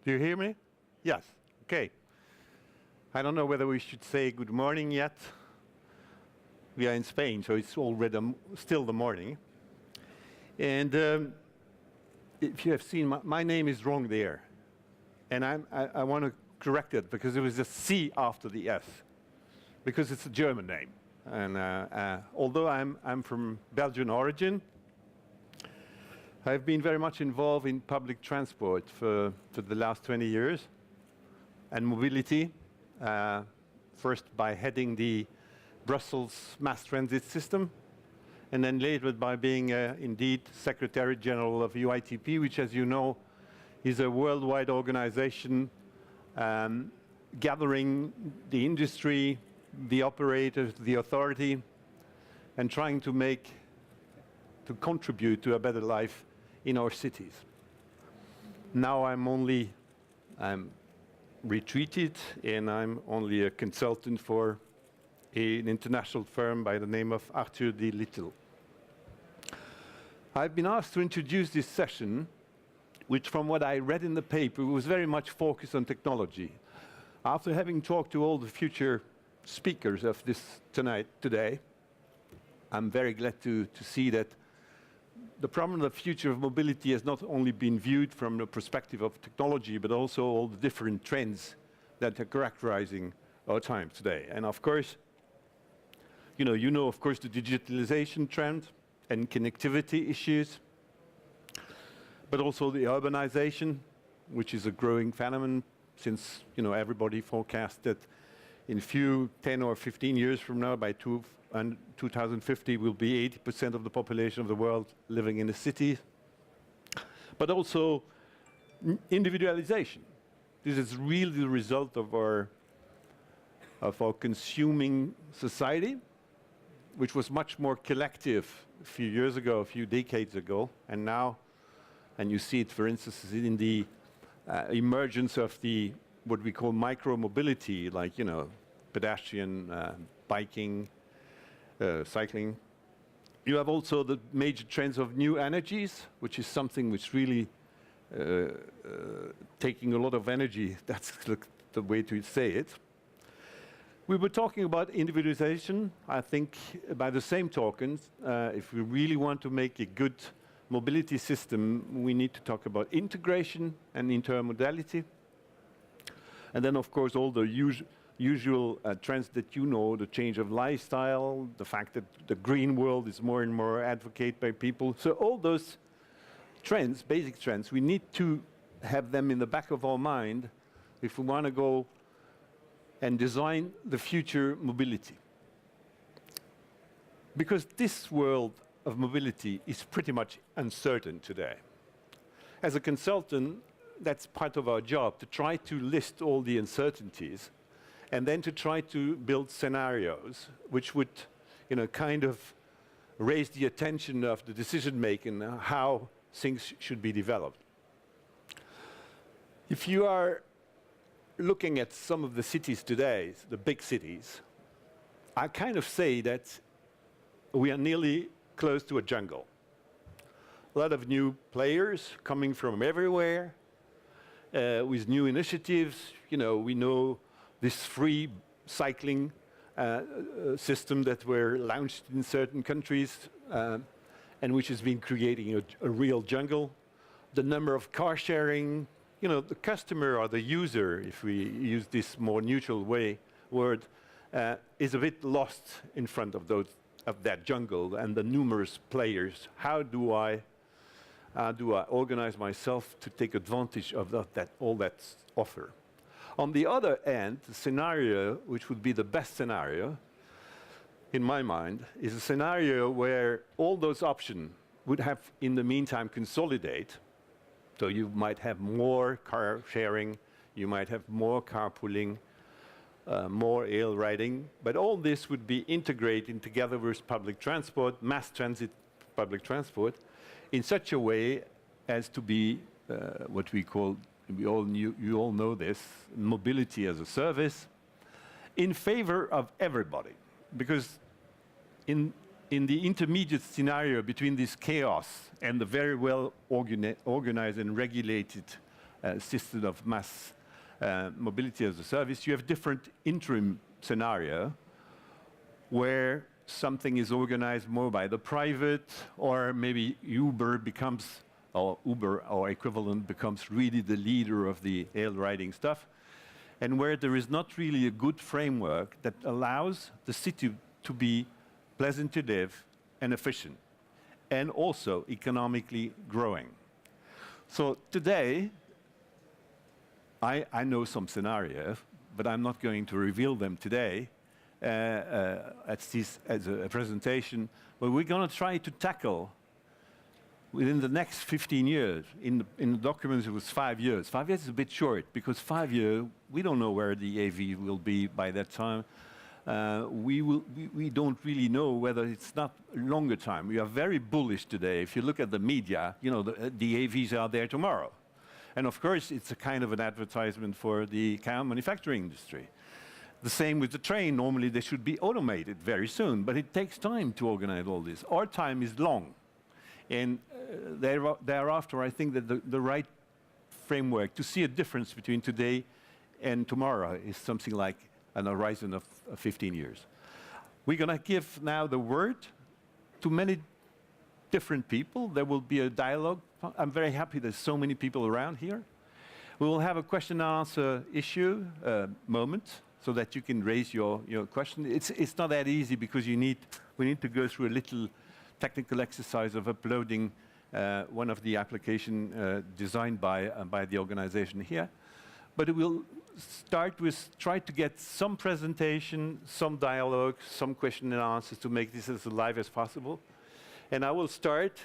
Do you hear me? Yes. Okay. I don't know whether we should say good morning yet. We are in Spain, so it's already still the morning. And if you have seen, my name is wrong there. And I want to correct it because there was a C after the S, because it's a German name. And although I'm from Belgian origin, I've been very much involved in public transport for the last 20 years and mobility, first by heading the Brussels mass transit system, and then later by being indeed Secretary General of UITP, which, as you know, is a worldwide organization gathering the industry, the operators, the authority, and trying to contribute to a better life in our cities. Now I'm retreated, and I'm only a consultant for an international firm by the name of Arthur D. Little. I've been asked to introduce this session, which from what I read in the paper was very much focused on technology. After having talked to all the future speakers of this today, I'm very glad to see that the problem of the future of mobility has not only been viewed from the perspective of technology, but also all the different trends that are characterizing our time today. And of course, you know, of course, the digitalization trend and connectivity issues, but also the urbanization, which is a growing phenomenon since, everybody forecasts that in 10 or 15 years from now, by 2050, will be 80% of the population of the world living in the cities. But also individualization. This is really the result of our consuming society, which was much more collective a few years ago, a few decades ago, and now, and you see it, for instance, in the emergence of what we call micro-mobility, like, pedestrian, biking, cycling. You have also the major trends of new energies, which is something which really taking a lot of energy. That's the way to say it. We were talking about individualization. I think by the same token, if we really want to make a good mobility system, we need to talk about integration and intermodality. And then, of course, all the usual trends that the change of lifestyle, the fact that the green world is more and more advocated by people. So all those trends, basic trends, we need to have them in the back of our mind if we want to go and design the future mobility. Because this world of mobility is pretty much uncertain today. As a consultant, that's part of our job, to try to list all the uncertainties and then to try to build scenarios which would, kind of raise the attention of the decision-making, how things should be developed. If you are looking at some of the cities today, the big cities, I kind of say that we are nearly close to a jungle. A lot of new players coming from everywhere with new initiatives. We know this free cycling system that were launched in certain countries and which has been creating a real jungle. The number of car sharing, the customer or the user, if we use this more neutral word, is a bit lost in front of that jungle and the numerous players. How do I organize myself to take advantage of all that's offer? On the other end, the scenario, which would be the best scenario, in my mind, is a scenario where all those options would have, in the meantime, consolidate. So you might have more car sharing, you might have more carpooling, more rail riding, but all this would be integrated together with public transport, mass transit public transport, in such a way as to be what we call, you all know this, mobility as a service, in favor of everybody. Because in the intermediate scenario between this chaos and the very well organized and regulated system of mass mobility as a service, you have different interim scenario where something is organized more by the private, or maybe Uber becomes, or Uber or equivalent becomes really the leader of the hail riding stuff, and where there is not really a good framework that allows the city to be pleasant to live and efficient, and also economically growing. So today, I know some scenarios, but I'm not going to reveal them today as a presentation, but we're going to try to tackle within the next 15 years. In the documents, it was 5 years. 5 years is a bit short, because 5 years, we don't know where the AV will be by that time. We don't really know whether it's not a longer time. We are very bullish today. If you look at the media, you know, the AVs are there tomorrow. And of course, it's a kind of an advertisement for the car manufacturing industry. The same with the train. Normally, they should be automated very soon, but it takes time to organize all this. Our time is long. And thereafter, I think that the right framework to see a difference between today and tomorrow is something like an horizon of 15 years. We're going to give now the word to many different people. There will be a dialogue. I'm very happy there's so many people around here. We will have a question and answer moment, so that you can raise your question. It's not that easy, because we need to go through a little technical exercise of uploading one of the application designed by the organization here. But it will start with try to get some presentation, some dialogue, some question and answers to make this as live as possible. And I will start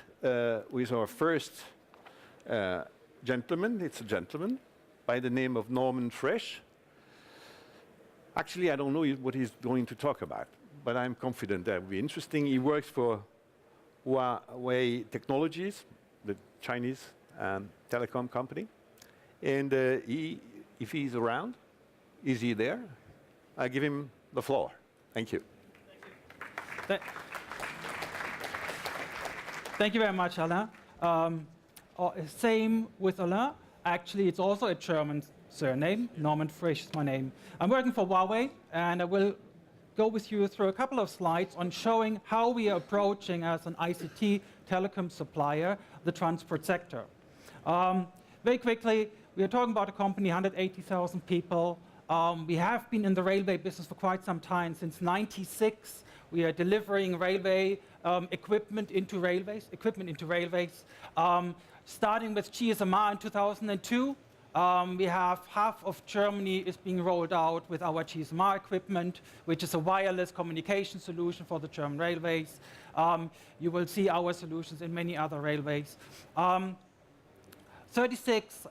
with our first gentleman. It's a gentleman by the name of Norman Frisch. Actually, I don't know what he's going to talk about, but I'm confident that will be interesting. He works for Huawei Technologies, the Chinese telecom company. And if he's around, is he there? I give him the floor. Thank you. Thank you very much, Alain. Same with Alain. Actually, it's also a German surname. Norman Frisch is my name. I'm working for Huawei, and I will go with you through a couple of slides on showing how we are approaching as an ICT telecom supplier the transport sector. Very quickly, we are talking about a company, 180,000 people. We have been in the railway business for quite some time. Since '96, we are delivering railway equipment into railways. Starting with GSMR in 2002, we have half of Germany is being rolled out with our GSMR equipment, which is a wireless communication solution for the German railways. You will see our solutions in many other railways. 36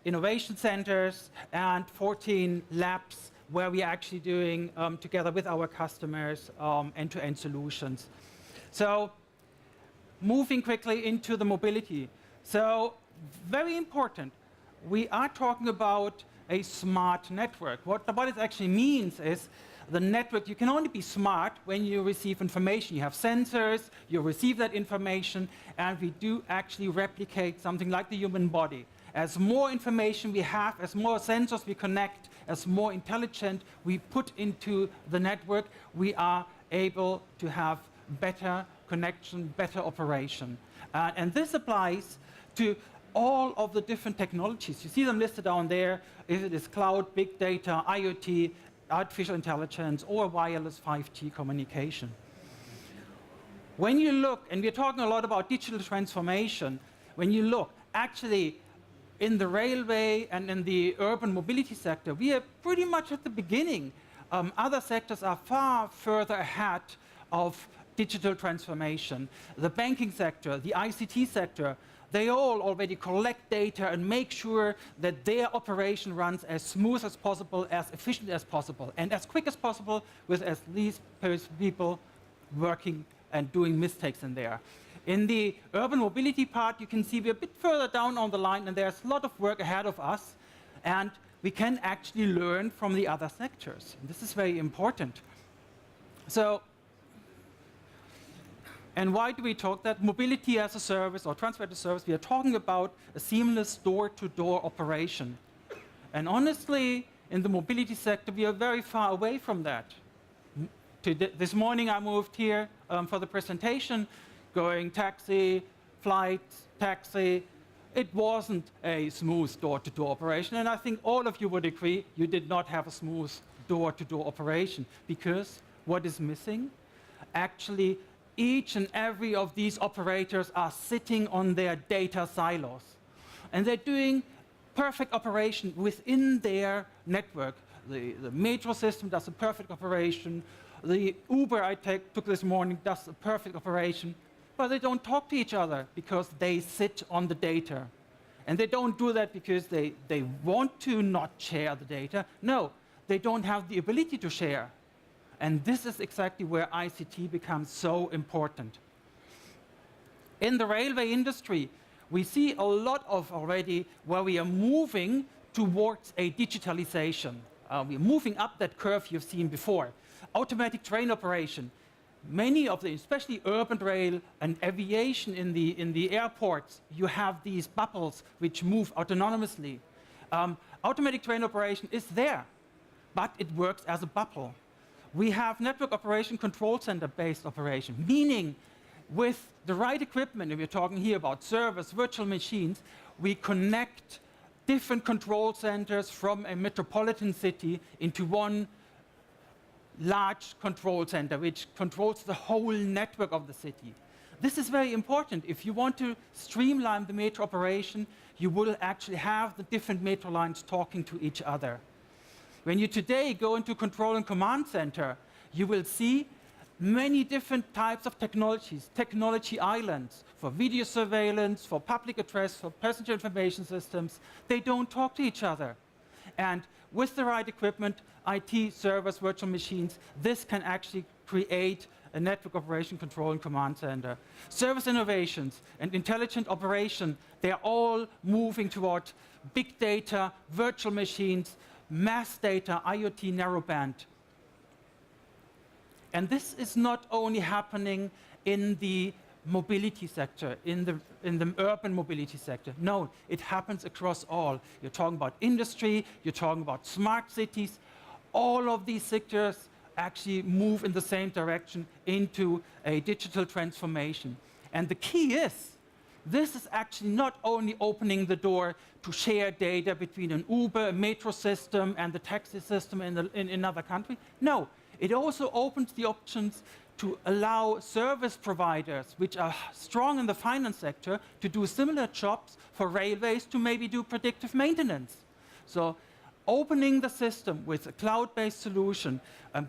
innovation centers and 14 labs where we are actually doing, together with our customers, end-to-end solutions. So moving quickly into the mobility. So very important, we are talking about a smart network. What it actually means is the network, you can only be smart when you receive information. You have sensors, you receive that information, and we do actually replicate something like the human body. As more information we have, as more sensors we connect, as more intelligent we put into the network, we are able to have better connection, better operation. And this applies to all of the different technologies. You see them listed down there. If it is cloud, big data, IoT, artificial intelligence, or wireless 5G communication. When you look, and we're talking a lot about digital transformation, when you look, actually, in the railway and in the urban mobility sector, we are pretty much at the beginning. Other sectors are far further ahead of digital transformation. The banking sector, the ICT sector, they all already collect data and make sure that their operation runs as smooth as possible, as efficient as possible, and as quick as possible with as least people working and doing mistakes in there. In the urban mobility part, you can see we're a bit further down on the line, and there's a lot of work ahead of us, and we can actually learn from the other sectors. And this is very important. So And why do we talk that? Mobility as a service or transport as a service, we are talking about a seamless door-to-door operation. And honestly, in the mobility sector, we are very far away from that. This morning I moved here for the presentation, going taxi, flight, taxi. It wasn't a smooth door-to-door operation, and I think all of you would agree you did not have a smooth door-to-door operation, because what is missing? Actually, each and every of these operators are sitting on their data silos, and they're doing perfect operation within their network. The metro system does a perfect operation. The Uber I took this morning does a perfect operation, but they don't talk to each other because they sit on the data. And they don't do that because they want to not share the data. No, they don't have the ability to share. And this is exactly where ICT becomes so important. In the railway industry, we see a lot of already where we are moving towards a digitalization. We're moving up that curve you've seen before. Automatic train operation. Many of the, especially urban rail and aviation in the airports, you have these bubbles which move autonomously. Automatic train operation is there, but it works as a bubble. We have network operation control center based operation, meaning with the right equipment, if you're talking here about servers, virtual machines, we connect different control centers from a metropolitan city into one large control center, which controls the whole network of the city. This is very important. If you want to streamline the metro operation, you will actually have the different metro lines talking to each other. When you today go into control and command center, you will see many different types of technologies, technology islands for video surveillance, for public address, for passenger information systems. They don't talk to each other. And with the right equipment, IT, servers, virtual machines, this can actually create a network operation control and command center. Service innovations and intelligent operation, they're all moving toward big data, virtual machines, mass data, IoT narrowband. And this is not only happening in the mobility sector, in the urban mobility sector. No, it happens across all. You're talking about industry, you're talking about smart cities. All of these sectors actually move in the same direction into a digital transformation. And the key is, this is actually not only opening the door to share data between an Uber, a metro system, and the taxi system in another country. No, it also opens the options to allow service providers, which are strong in the finance sector, to do similar jobs for railways to maybe do predictive maintenance. So opening the system with a cloud-based solution,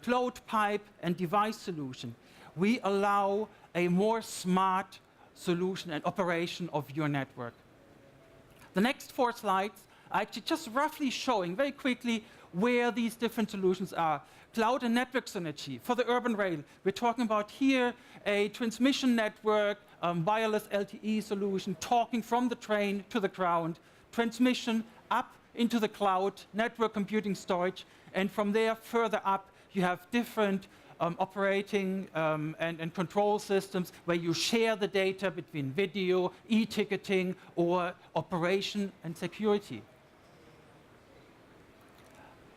cloud pipe and device solution, we allow a more smart solution and operation of your network. The next 4 slides are actually just roughly showing very quickly where these different solutions are. Cloud and network synergy. For the urban rail, we're talking about here a transmission network, wireless LTE solution, talking from the train to the ground, transmission up into the cloud, network computing storage, and from there further up you have different operating and control systems where you share the data between video, e-ticketing, or operation and security.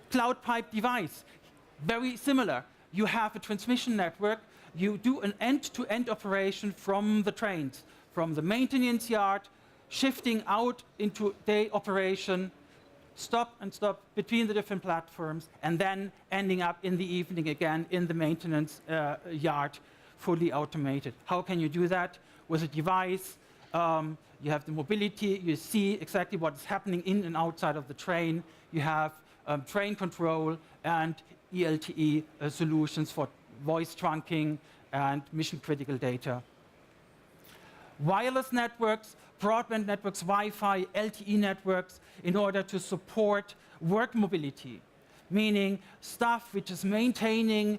Cloud pipe device, very similar. You have a transmission network, you do an end-to-end operation from the trains, from the maintenance yard, shifting out into day operation, stop and stop between the different platforms, and then ending up in the evening again in the maintenance yard, fully automated. How can you do that? With a device, you have the mobility, you see exactly what is happening in and outside of the train, you have train control and ELTE solutions for voice trunking and mission-critical data. Wireless networks, broadband networks, Wi-Fi, LTE networks, in order to support work mobility, meaning stuff which is maintaining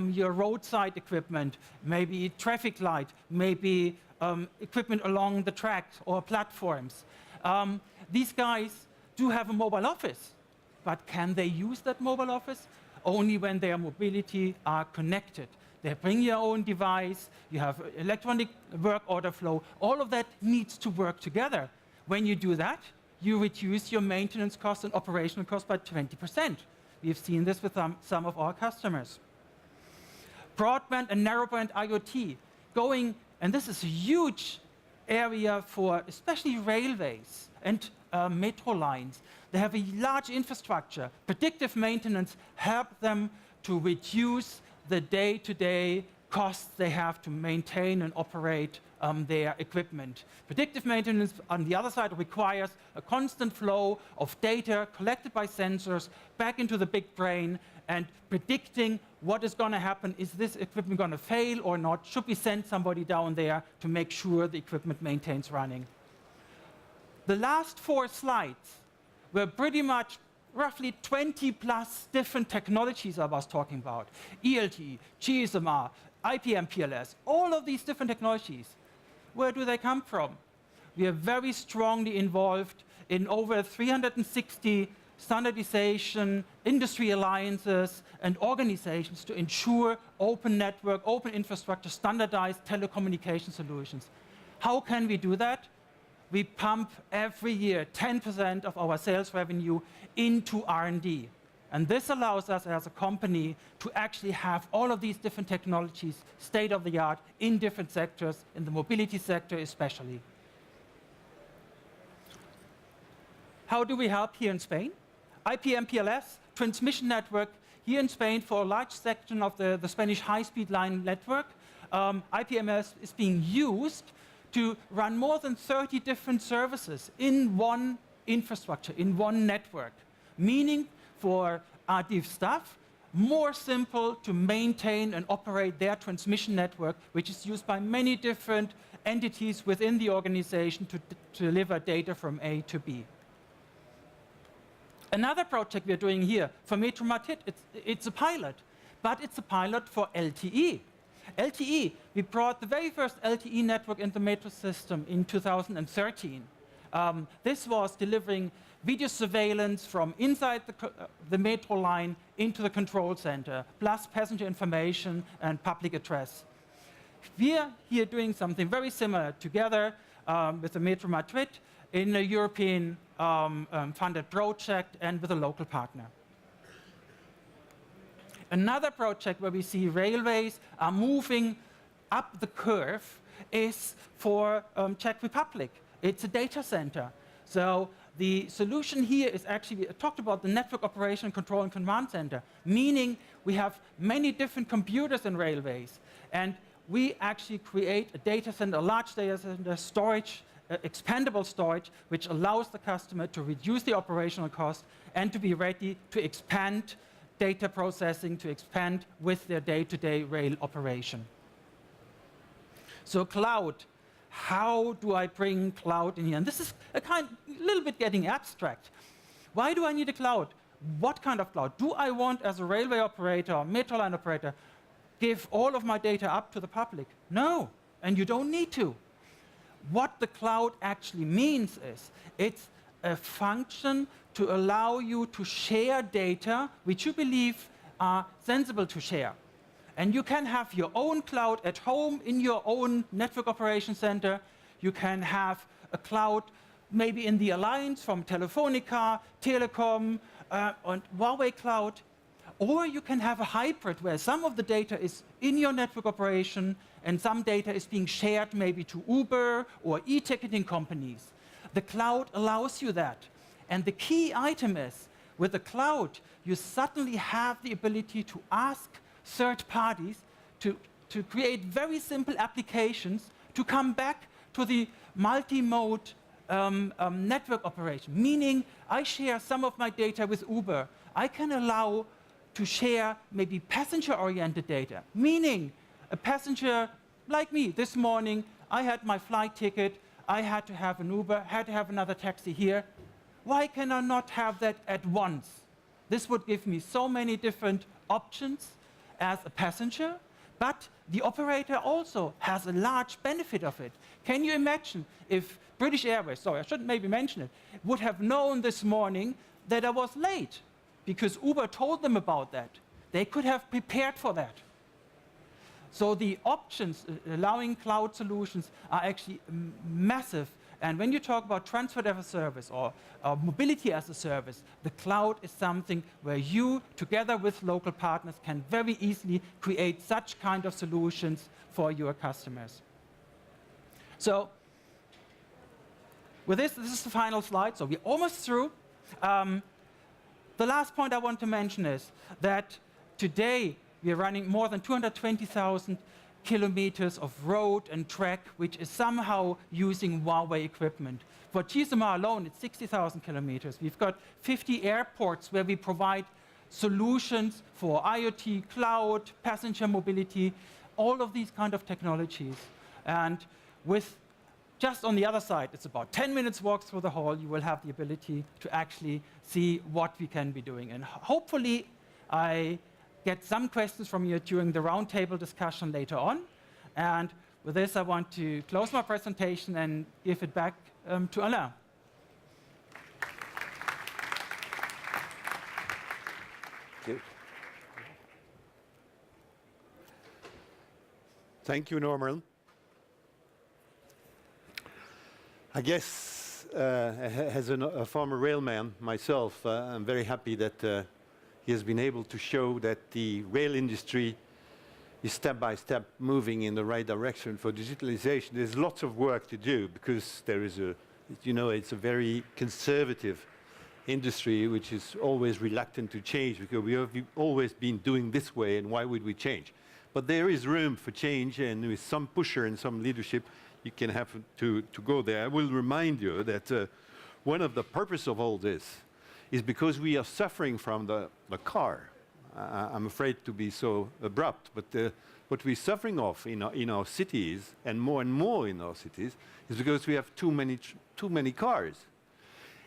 your roadside equipment, maybe traffic light, maybe equipment along the track or platforms. These guys do have a mobile office, but can they use that mobile office? Only when their mobility are connected They bring your own device, you have electronic work order flow. All of that needs to work together. When you do that, you reduce your maintenance costs and operational costs by 20%. We've seen this with some of our customers. Broadband and narrowband IoT going, and this is a huge area for especially railways and metro lines. They have a large infrastructure. Predictive maintenance help them to reduce the day-to-day costs they have to maintain and operate their equipment. Predictive maintenance, on the other side, requires a constant flow of data collected by sensors back into the big brain and predicting what is going to happen. Is this equipment going to fail or not? Should we send somebody down there to make sure the equipment maintains running? The last 4 slides were pretty much roughly 20 plus different technologies I was talking about. ELTE, GSMR, IP/MPLS, all of these different technologies. Where do they come from? We are very strongly involved in over 360 standardization, industry alliances, and organizations to ensure open network, open infrastructure, standardized telecommunication solutions. How can we do that? We pump every year 10% of our sales revenue into R&D. And this allows us as a company to actually have all of these different technologies, state of the art, in different sectors, in the mobility sector especially. How do we help here in Spain? IP/MPLS, transmission network, here in Spain for a large section of the Spanish high-speed line network. IP/MPLS is being used to run more than 30 different services in one infrastructure, in one network, meaning for RDIF staff, more simple to maintain and operate their transmission network, which is used by many different entities within the organization to deliver data from A to B. Another project we're doing here for Metro Madrid, it's a pilot, but it's a pilot for LTE. LTE, we brought the very first LTE network in the metro system in 2013. This was delivering video surveillance from inside the metro line into the control center, plus passenger information and public address. We are here doing something very similar together with the Metro Madrid in a European funded project and with a local partner. Another project where we see railways are moving up the curve is for Czech Republic. It's a data center. So the solution here is actually, we talked about the network operation control and command center, meaning we have many different computers in railways, and we actually create a data center, a large data center, storage, expandable storage, which allows the customer to reduce the operational cost and to be ready to expand data processing, to expand with their day-to-day rail operation. So cloud. How do I bring cloud in here? And this is a little bit getting abstract. Why do I need a cloud? What kind of cloud? Do I want, as a railway operator or metro line operator, give all of my data up to the public? No, and you don't need to. What the cloud actually means is it's a function to allow you to share data which you believe are sensible to share. And you can have your own cloud at home in your own network operation center. You can have a cloud maybe in the alliance from Telefonica, Telecom, and Huawei Cloud. Or you can have a hybrid where some of the data is in your network operation and some data is being shared maybe to Uber or e-ticketing companies. The cloud allows you that. And the key item is, with the cloud, you suddenly have the ability to ask third parties to create very simple applications to come back to the multi-mode network operation. Meaning, I share some of my data with Uber. I can allow to share maybe passenger-oriented data. Meaning, a passenger like me, this morning, I had my flight ticket, I had to have an Uber, had to have another taxi here. Why can I not have that at once? This would give me so many different options as a passenger, but the operator also has a large benefit of it. Can you imagine if British Airways, sorry, I shouldn't maybe mention it, would have known this morning that I was late because Uber told them about that? They could have prepared for that. So the options allowing cloud solutions are actually massive. And when you talk about transport as a service or mobility as a service, the cloud is something where you, together with local partners, can very easily create such kind of solutions for your customers. So with this is the final slide, so we're almost through. The last point I want to mention is that today we are running more than 220,000 kilometers of road and track, which is somehow using Huawei equipment. For GSMR alone, it's 60,000 kilometers. We've got 50 airports where we provide solutions for IoT, cloud, passenger mobility, all of these kind of technologies. And with just on the other side, it's about 10 minutes walk through the hall, you will have the ability to actually see what we can be doing. And hopefully, I get some questions from you during the roundtable discussion later on. And with this, I want to close my presentation and give it back to Alain. Thank you, Norman. I guess, as a former railman myself, I'm very happy that he has been able to show that the rail industry is step by step moving in the right direction for digitalization. There's lots of work to do because there is it's a very conservative industry which is always reluctant to change because we have always been doing this way, and why would we change? But there is room for change, and with some pusher and some leadership, you can have to go there. I will remind you that one of the purpose of all this is because we are suffering from the car. I'm afraid to be so abrupt, but what we're suffering of in our cities, and more in our cities, is because we have too many cars.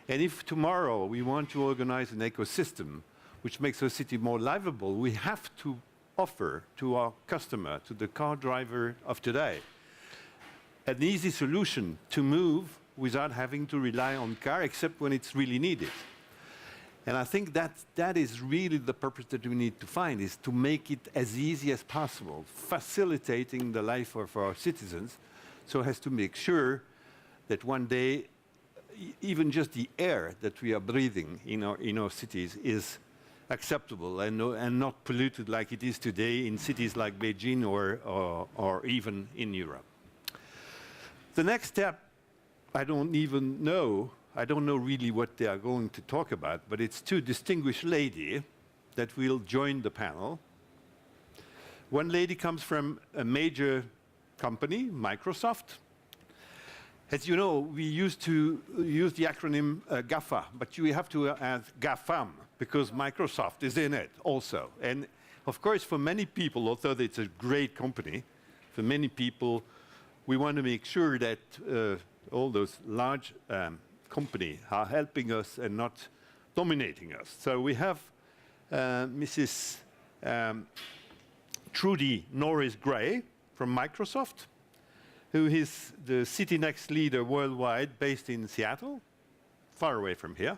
And if tomorrow we want to organize an ecosystem which makes our city more livable, we have to offer to our customer, to the car driver of today, an easy solution to move without having to rely on car, except when it's really needed. And I think that is really the purpose that we need to find, is to make it as easy as possible, facilitating the life of our citizens, so as to make sure that one day, even just the air that we are breathing in our cities is acceptable and not polluted like it is today in cities like Beijing or even in Europe. The next step, I don't know really what they are going to talk about, but it's two distinguished ladies that will join the panel. One lady comes from a major company, Microsoft. As you know, we used to use the acronym GAFA, but you have to add GAFAM, because Microsoft is in it also. And of course, for many people, although it's a great company, for many people, we want to make sure that all those large companies are helping us and not dominating us. So we have Mrs. Trudy Norris-Grey from Microsoft, who is the CityNext leader worldwide, based in Seattle, far away from here.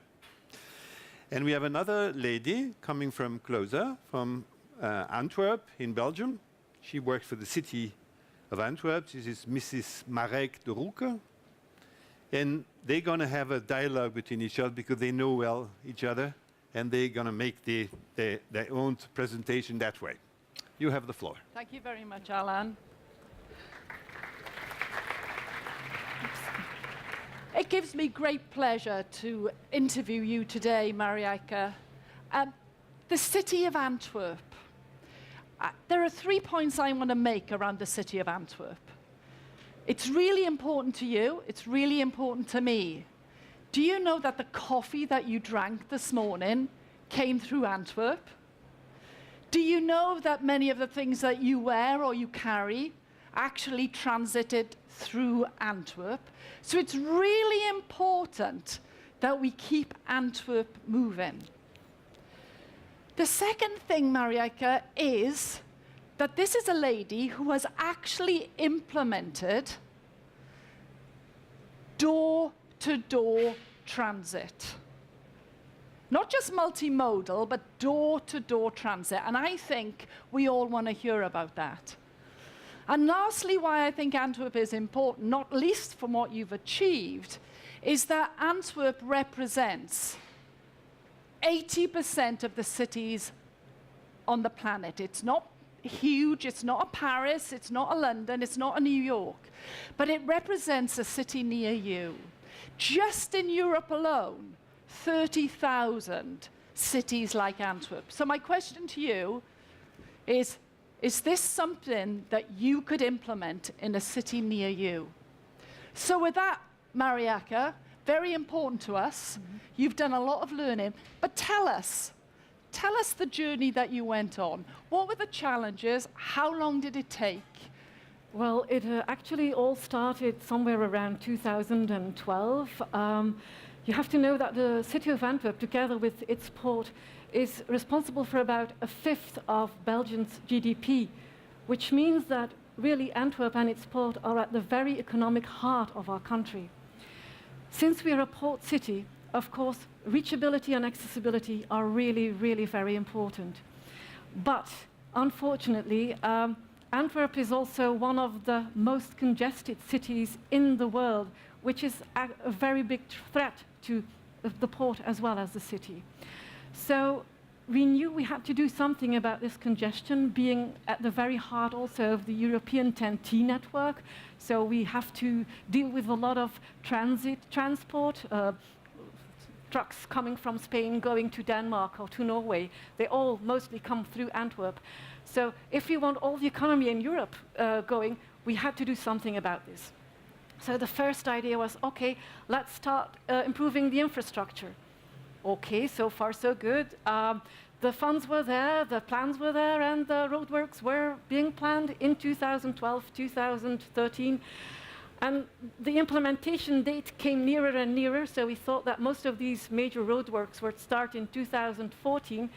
And we have another lady coming from closer, from Antwerp in Belgium. She works for the city of Antwerp. This is Mrs. Marijke De Roeck. And they're going to have a dialogue between each other because they know well each other, and they're going to make their own presentation that way. You have the floor. Thank you very much, Alain. It gives me great pleasure to interview you today, Marijke. The city of Antwerp. There are 3 points I want to make around the city of Antwerp. It's really important to you. It's really important to me. Do you know that the coffee that you drank this morning came through Antwerp? Do you know that many of the things that you wear or you carry actually transited through Antwerp? So it's really important that we keep Antwerp moving. The second thing, Marijke, is that this is a lady who has actually implemented door-to-door transit. Not just multimodal, but door-to-door transit. And I think we all want to hear about that. And lastly, why I think Antwerp is important, not least from what you've achieved, is that Antwerp represents 80% of the cities on the planet. It's not huge, it's not a Paris, it's not a London, it's not a New York, but it represents a city near you. Just in Europe alone, 30,000 cities like Antwerp. So my question to you is this something that you could implement in a city near you? So with that, Marijke, very important to us. You've done a lot of learning, but tell us the journey that you went on. What were the challenges? How long did it take? Well, it actually all started somewhere around 2012. You have to know that the city of Antwerp, together with its port, is responsible for about a fifth of Belgium's GDP, which means that really Antwerp and its port are at the very economic heart of our country. Since we are a port city, of course, reachability and accessibility are really, really very important. But unfortunately, Antwerp is also one of the most congested cities in the world, which is a very big threat to the port as well as the city. So we knew we had to do something about this congestion, being at the very heart also of the European TEN-T network. So we have to deal with a lot of transport, trucks coming from Spain going to Denmark or to Norway. They all mostly come through Antwerp. So if we want all the economy in Europe going, we had to do something about this. So the first idea was, okay, let's start improving the infrastructure. Okay, so far so good. The funds were there, the plans were there, and the roadworks were being planned in 2012, 2013. And the implementation date came nearer and nearer, so we thought that most of these major roadworks would start in 2014.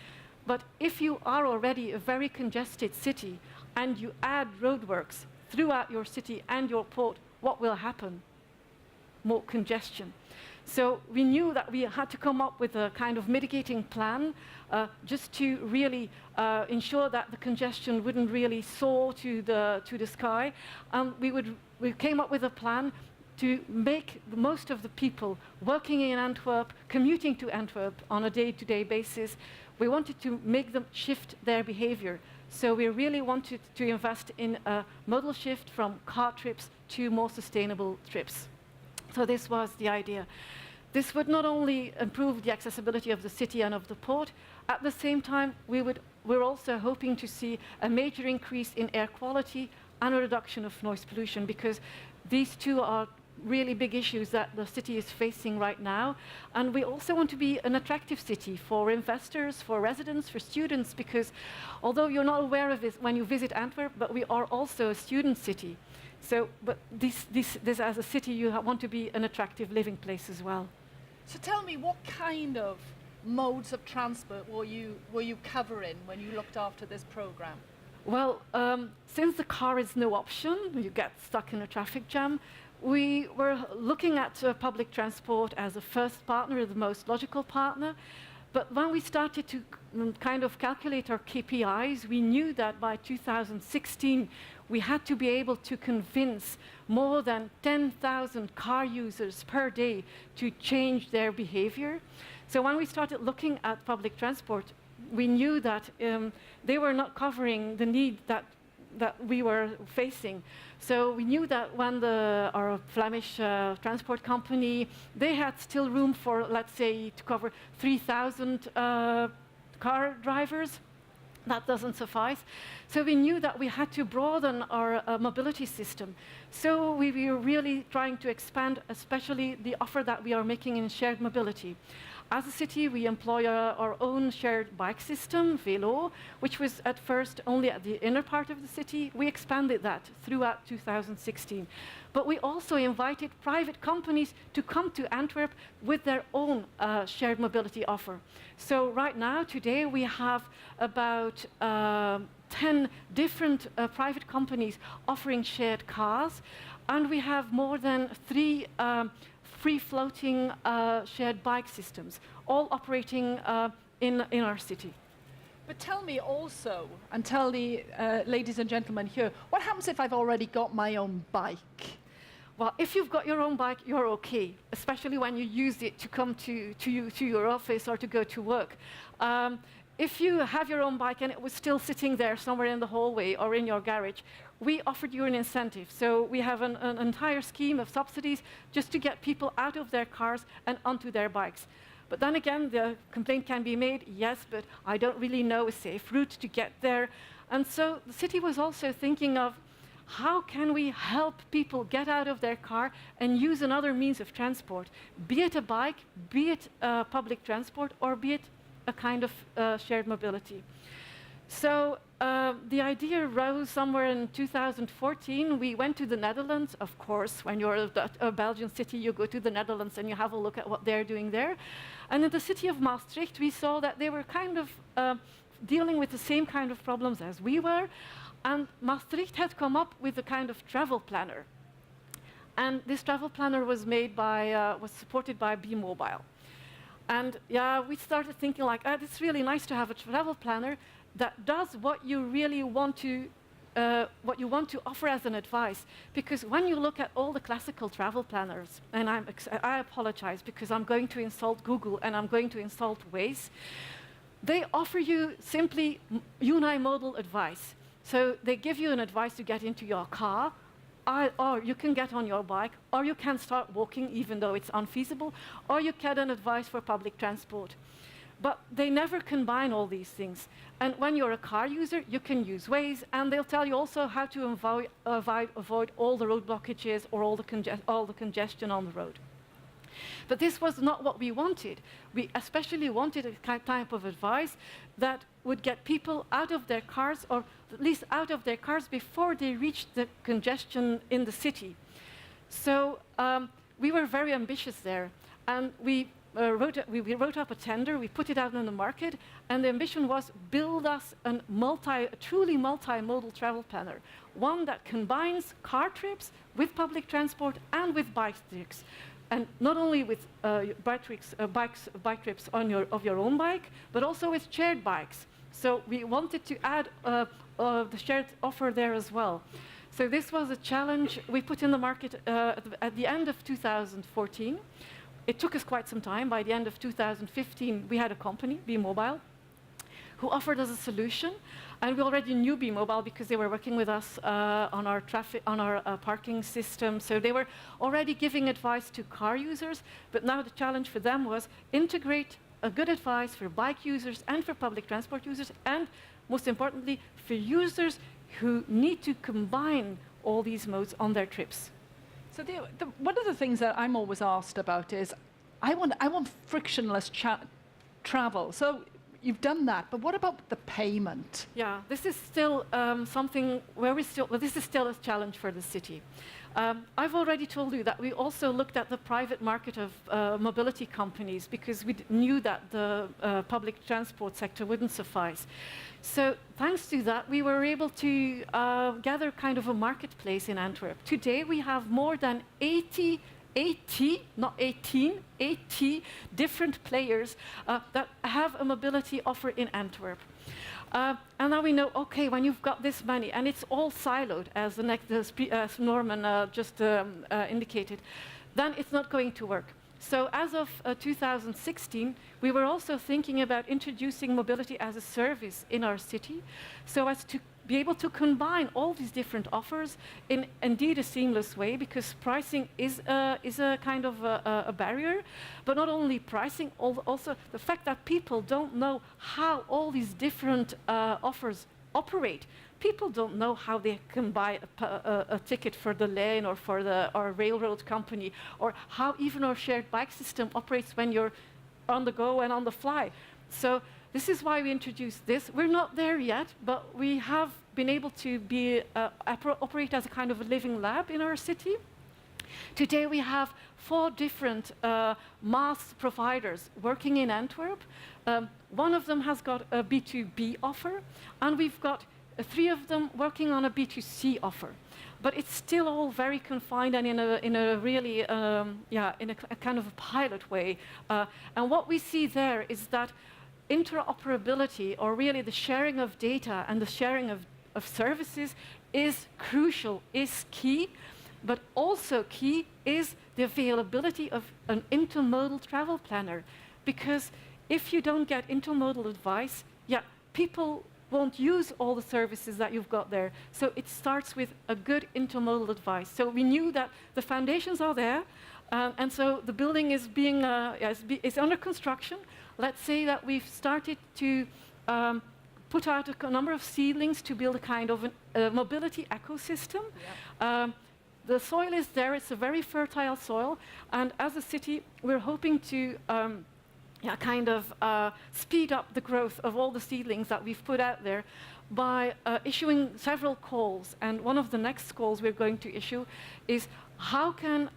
But if you are already a very congested city and you add roadworks throughout your city and your port, what will happen? More congestion. So we knew that we had to come up with a kind of mitigating plan just to really ensure that the congestion wouldn't really soar to the sky. We came up with a plan to make the most of the people working in Antwerp, commuting to Antwerp on a day-to-day basis. We wanted to make them shift their behavior. So we really wanted to invest in a modal shift from car trips to more sustainable trips. So this was the idea. This would not only improve the accessibility of the city and of the port, at the same time, we're also hoping to see a major increase in air quality and a reduction of noise pollution, because these two are really big issues that the city is facing right now. And we also want to be an attractive city for investors, for residents, for students, because although you're not aware of this when you visit Antwerp, but we are also a student city. So, but this as a city, you want to be an attractive living place as well. So tell me, what kind of modes of transport were you covering when you looked after this program? Well, since the car is no option, you get stuck in a traffic jam, we were looking at public transport as a first partner, the most logical partner. But when we started to kind of calculate our KPIs, we knew that by 2016, we had to be able to convince more than 10,000 car users per day to change their behavior. So when we started looking at public transport, we knew that they were not covering the need that we were facing. So we knew that when our Flemish transport company, they had still room for, let's say, to cover 3,000 car drivers. That doesn't suffice. So we knew that we had to broaden our mobility system. So we were really trying to expand, especially the offer that we are making in shared mobility. As a city, we employ our own shared bike system, Velo, which was at first only at the inner part of the city. We expanded that throughout 2016. But we also invited private companies to come to Antwerp with their own shared mobility offer. So right now, today, we have about 10 different private companies offering shared cars, and we have more than 3 free-floating shared bike systems, all operating in our city. But tell me also, and tell the ladies and gentlemen here, what happens if I've already got my own bike? Well, if you've got your own bike, you're okay, especially when you use it to come to your office or to go to work. If you have your own bike and it was still sitting there somewhere in the hallway or in your garage, we offered you an incentive. So we have an entire scheme of subsidies just to get people out of their cars and onto their bikes. But then again, the complaint can be made, yes, but I don't really know a safe route to get there. And so the city was also thinking of how can we help people get out of their car and use another means of transport, be it a bike, be it public transport, or be it a kind of shared mobility. So the idea rose somewhere in 2014. We went to the Netherlands. Of course, when you're a Belgian city, you go to the Netherlands and you have a look at what they're doing there. And in the city of Maastricht, we saw that they were kind of dealing with the same kind of problems as we were. And Maastricht had come up with a kind of travel planner. And this travel planner was made by, was supported by B-Mobile. And yeah, we started thinking like, it's really nice to have a travel planner that does what you really want to offer as an advice. Because when you look at all the classical travel planners, and I apologize because I'm going to insult Google and I'm going to insult Waze, they offer you simply unimodal advice. So they give you an advice to get into your car, or you can get on your bike, or you can start walking even though it's unfeasible, or you get an advice for public transport. But they never combine all these things. And when you're a car user, you can use Waze, and they'll tell you also how to avoid all the road blockages or all the congestion on the road. But this was not what we wanted. We especially wanted a type of advice that would get people out of their cars, or at least out of their cars before they reached the congestion in the city. So we were very ambitious there, and we wrote up a tender, we put it out in the market, and the ambition was build us a truly multimodal travel planner, one that combines car trips with public transport and with bike trips. And not only with bike trips of your own bike, but also with shared bikes. So we wanted to add the shared offer there as well. So this was a challenge we put in the market at the end of 2014. It took us quite some time. By the end of 2015, we had a company, B-Mobile, who offered us a solution. And we already knew B-Mobile because they were working with us on our parking system. So they were already giving advice to car users. But now the challenge for them was integrate a good advice for bike users and for public transport users, and most importantly, for users who need to combine all these modes on their trips. So one of the things that I'm always asked about is, I want frictionless travel. So you've done that, but what about the payment? Yeah, this is still something where this is still a challenge for the city. I've already told you that we also looked at the private market of mobility companies because we knew that the public transport sector wouldn't suffice. So thanks to that, we were able to gather kind of a marketplace in Antwerp. Today, we have more than 80, not 18, 80 different players that have a mobility offer in Antwerp. And now we know, okay, when you've got this many, and it's all siloed, as Norman just indicated, then it's not going to work. So as of 2016, we were also thinking about introducing mobility as a service in our city, so as to be able to combine all these different offers in indeed a seamless way, because pricing is a kind of a barrier, but not only pricing, also the fact that people don't know how all these different offers operate. People don't know how they can buy a ticket for the lane or for our railroad company, or how even our shared bike system operates when you're on the go and on the fly. So this is why we introduced this. We're not there yet, but we have been able to operate as a kind of a living lab in our city. Today we have 4 different mass providers working in Antwerp. One of them has got a B2B offer, and we've got 3 of them working on a B2C offer. But it's still all very confined and in a really, in a kind of a pilot way. And what we see there is that interoperability, or really the sharing of data and the sharing of services, is crucial, is key. But also key is the availability of an intermodal travel planner. Because if you don't get intermodal advice, yeah, people won't use all the services that you've got there. So it starts with a good intermodal advice. So we knew that the foundations are there, and so the building is being is under construction. Let's say that we've started to put out a number of seedlings to build a kind of a mobility ecosystem. Yeah. The soil is there, it's a very fertile soil, and as a city, we're hoping to speed up the growth of all the seedlings that we've put out there by issuing several calls. And one of the next calls we're going to issue is how can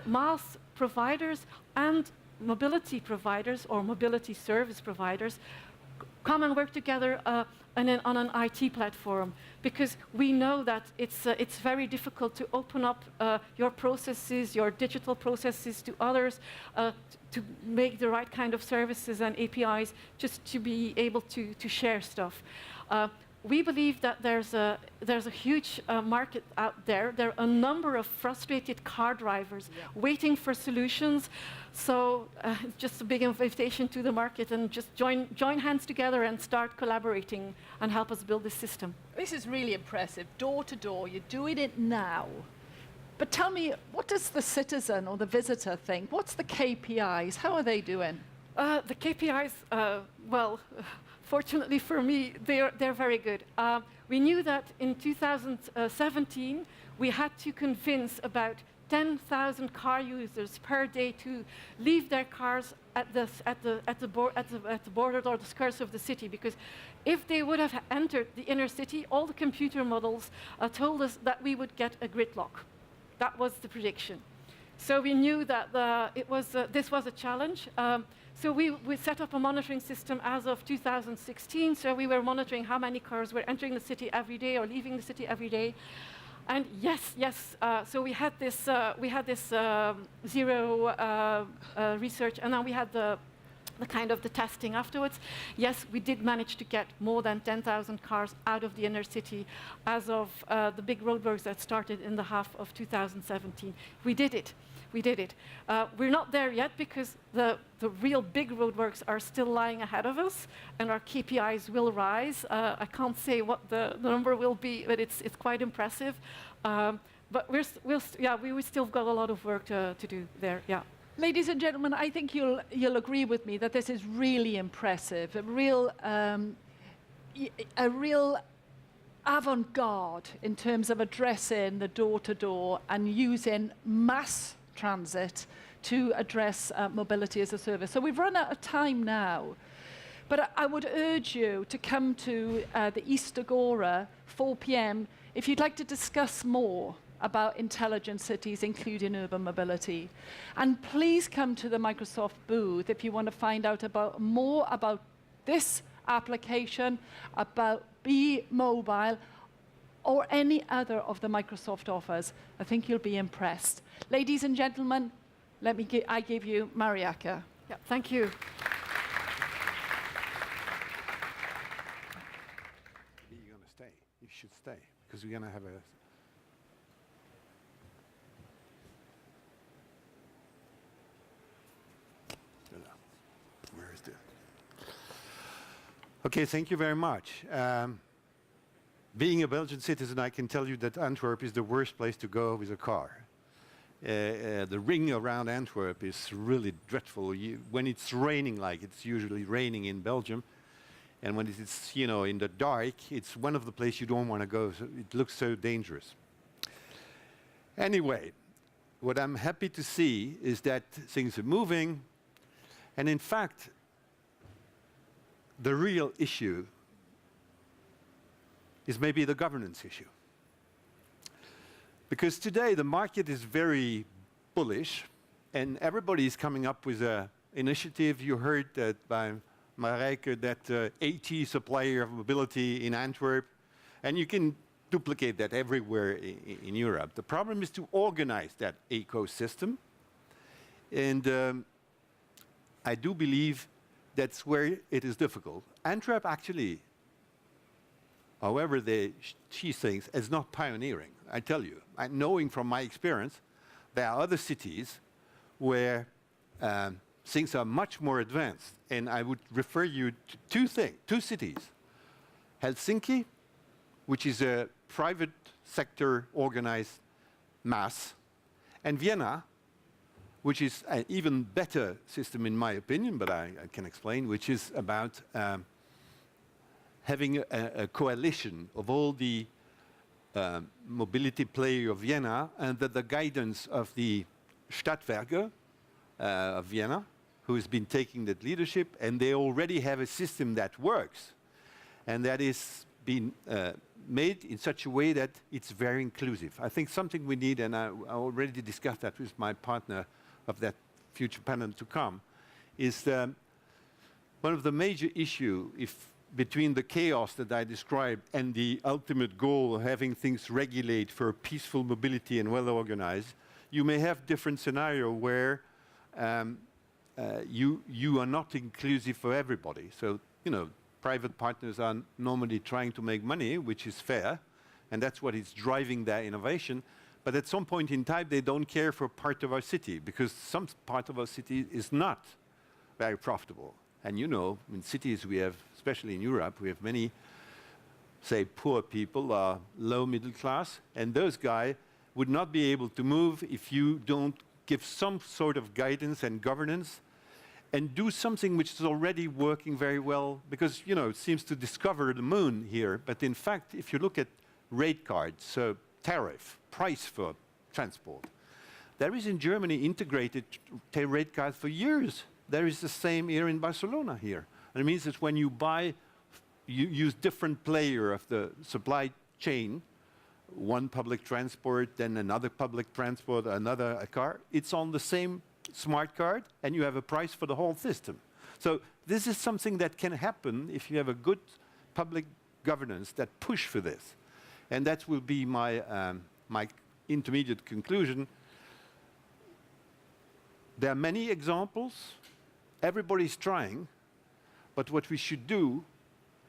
mass providers and mobility providers or mobility service providers come and work together on an IT platform, because we know that it's very difficult to open up your processes, your digital processes to others, to make the right kind of services and APIs, just to be able to share stuff. We believe that there's a huge market out there. There are a number of frustrated car drivers waiting for solutions. So it's just a big invitation to the market, and just join hands together and start collaborating and help us build this system. This is really impressive. Door to door, you're doing it now. But tell me, what does the citizen or the visitor think? What's the KPIs? How are they doing? The KPIs, fortunately for me, they're very good. We knew that in 2017, we had to convince about 10,000 car users per day to leave their cars at the border or the skirts of the city, because if they would have entered the inner city, all the computer models told us that we would get a gridlock. That was the prediction. So we knew that this was a challenge. So we set up a monitoring system as of 2016. So we were monitoring how many cars were entering the city every day or leaving the city every day. And yes. So we had this zero research, and then we had the testing afterwards. Yes, we did manage to get more than 10,000 cars out of the inner city as of the big roadworks that started in the half of 2017. We did it. We're not there yet, because the real big roadworks are still lying ahead of us, and our KPIs will rise. I can't say what the number will be, but it's quite impressive. But we still got a lot of work to do there. Yeah. Ladies and gentlemen, I think you'll agree with me that this is really impressive. A real avant-garde in terms of addressing the door-to-door and using mass transit to address mobility as a service. So we've run out of time now, but I would urge you to come to the East Agora, 4 p.m, if you'd like to discuss more about intelligent cities, including urban mobility. And please come to the Microsoft booth if you want to find out more about this application, about Be Mobile, or any other of the Microsoft offers. I think you'll be impressed. Ladies and gentlemen, I give you Marijke. Yeah, thank you. You're going to stay. You should stay, because we're going to have a... Where is it? Okay, thank you very much. Being a Belgian citizen, I can tell you that Antwerp is the worst place to go with a car. The ring around Antwerp is really dreadful. When it's raining, like it's usually raining in Belgium, and when it's in the dark, it's one of the places you don't want to go. So it looks so dangerous. Anyway, what I'm happy to see is that things are moving, and in fact, the real issue is maybe the governance issue. Because today the market is very bullish, and everybody is coming up with an initiative. You heard that by Marijke, that AT supplier of mobility in Antwerp, and you can duplicate that everywhere in Europe. The problem is to organize that ecosystem, and I do believe that's where it is difficult. Antwerp actually, however she thinks, is not pioneering. I tell you, knowing from my experience, there are other cities where things are much more advanced. And I would refer you to two cities. Helsinki, which is a private sector organized mass, and Vienna, which is an even better system in my opinion, but I can explain, which is about having a coalition of all the mobility players of Vienna under the guidance of the Stadtwerke of Vienna, who has been taking that leadership, and they already have a system that works, and that is being made in such a way that it's very inclusive. I think something we need, and I already discussed that with my partner of that future panel to come, is one of the major issues between the chaos that I described and the ultimate goal of having things regulate for peaceful mobility and well organized. You may have different scenarios where you are not inclusive for everybody. So, private partners are normally trying to make money, which is fair, and that's what is driving their innovation. But at some point in time, they don't care for part of our city, because some part of our city is not very profitable. And in cities we have, especially in Europe, we have many, say, poor people, low middle class, and those guys would not be able to move if you don't give some sort of guidance and governance and do something which is already working very well, because it seems to discover the moon here, but in fact, if you look at rate cards, so tariff, price for transport, there is in Germany integrated rate cards for years. There is the same here in Barcelona here. And it means that when you buy, you use different player of the supply chain, one public transport, then another public transport, another car, it's on the same smart card, and you have a price for the whole system. So this is something that can happen if you have a good public governance that push for this. And that will be my intermediate conclusion. There are many examples. Everybody's trying. But what we should do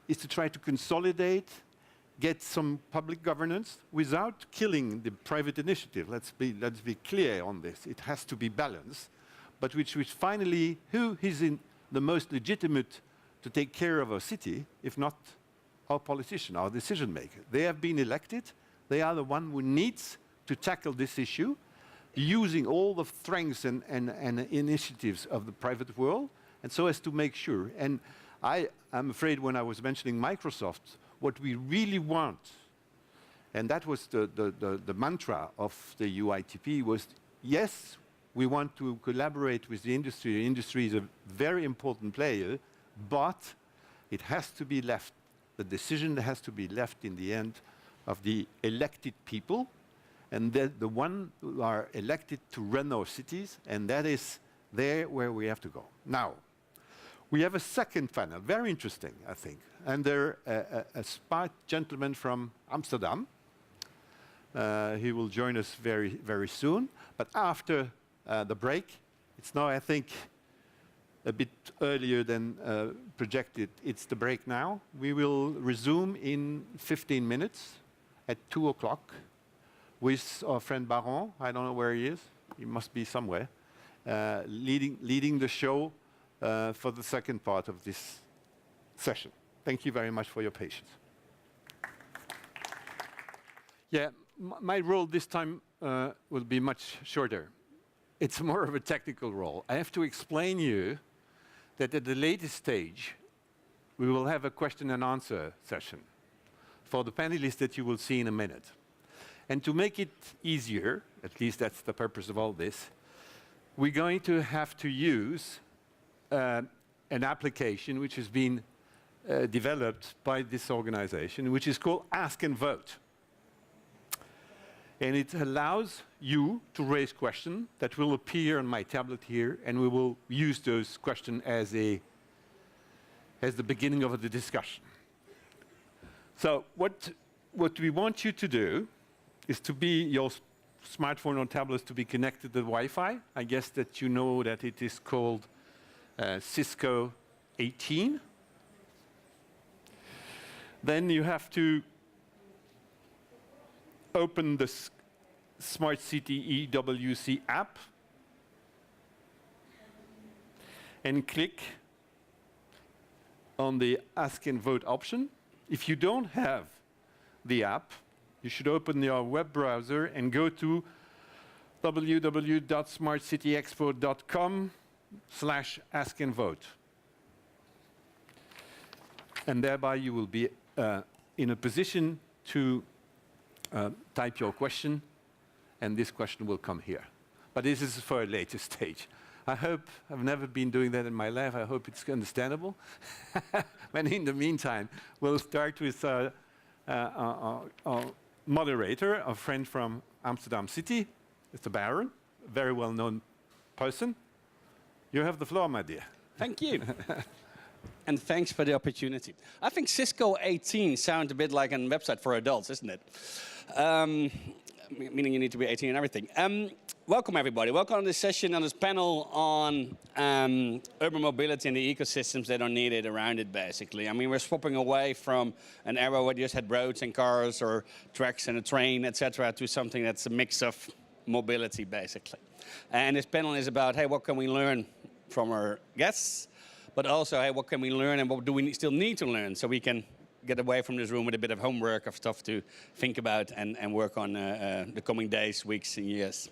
is to try to consolidate, get some public governance without killing the private initiative. Let's be clear on this. It has to be balanced, but which finally, who is the most legitimate to take care of our city, if not our politician, our decision maker? They have been elected. They are the one who needs to tackle this issue, using all the strengths and initiatives of the private world, and so as to make sure. And I'm afraid when I was mentioning Microsoft, what we really want, and that was the mantra of the UITP, was yes, we want to collaborate with the industry. The industry is a very important player, but it has to be left, the decision has to be left in the end of the elected people, and the one who are elected to run our cities, and that is there where we have to go. Now, we have a second panel, very interesting, I think. And there a smart gentleman from Amsterdam. He will join us very, very soon. But after the break, it's now, I think, a bit earlier than projected. It's the break now. We will resume in 15 minutes at 2 o'clock with our friend Baron. I don't know where he is. He must be somewhere, leading the show for the second part of this session. Thank you very much for your patience. Yeah, my role this time will be much shorter. It's more of a technical role. I have to explain you that at the latest stage, we will have a question and answer session for the panelists that you will see in a minute. And to make it easier, at least that's the purpose of all this, we're going to have to use an application which has been developed by this organization, which is called Ask and Vote. And it allows you to raise questions that will appear on my tablet here, and we will use those questions as the beginning of the discussion. So what we want you to do is to be your smartphone or tablets to be connected to Wi-Fi. I guess that you know that it is called Cisco 18. Then you have to open the Smart City EWC app and click on the Ask and Vote option. If you don't have the app, you should open your web browser and go to www.smartcityexpo.com/ask-and-vote. And thereby you will be in a position to type your question, and this question will come here. But this is for a later stage. I hope, I've never been doing that in my life, I hope it's understandable. And in the meantime, we'll start with our moderator, a friend from Amsterdam City, Mr. Baron, a very well-known person. You have the floor, my dear. Thank you. And thanks for the opportunity. I think Cisco 18 sounds a bit like a website for adults, isn't it? Meaning you need to be 18 and everything. Welcome, everybody. Welcome to this session, on this panel on urban mobility and the ecosystems that are needed around it, basically. I mean, we're swapping away from an era where you just had roads and cars or tracks and a train, etc., to something that's a mix of mobility, basically. And this panel is about, hey, what can we learn from our guests? But also, hey, what can we learn and what do we still need to learn so we can get away from this room with a bit of homework of stuff to think about and work on the coming days, weeks, and years.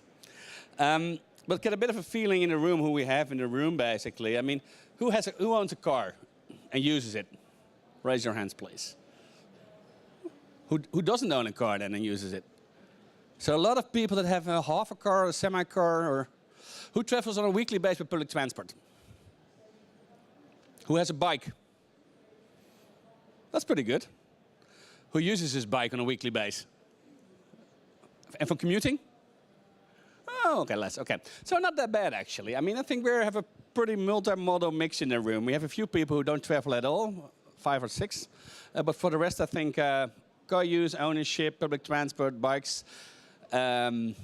But get a bit of a feeling in the room who we have in the room, basically. I mean, who owns a car and uses it? Raise your hands, please. Who doesn't own a car then and uses it? So a lot of people that have a half a car, a semi-car, or who travels on a weekly basis with public transport? Who has a bike? That's pretty good. Who uses his bike on a weekly basis? And for commuting? Oh, okay, less. Okay. So not that bad, actually. I mean, I think we have a pretty multi-modal mix in the room. We have a few people who don't travel at all, 5 or 6. But for the rest, I think car use, ownership, public transport, bikes. So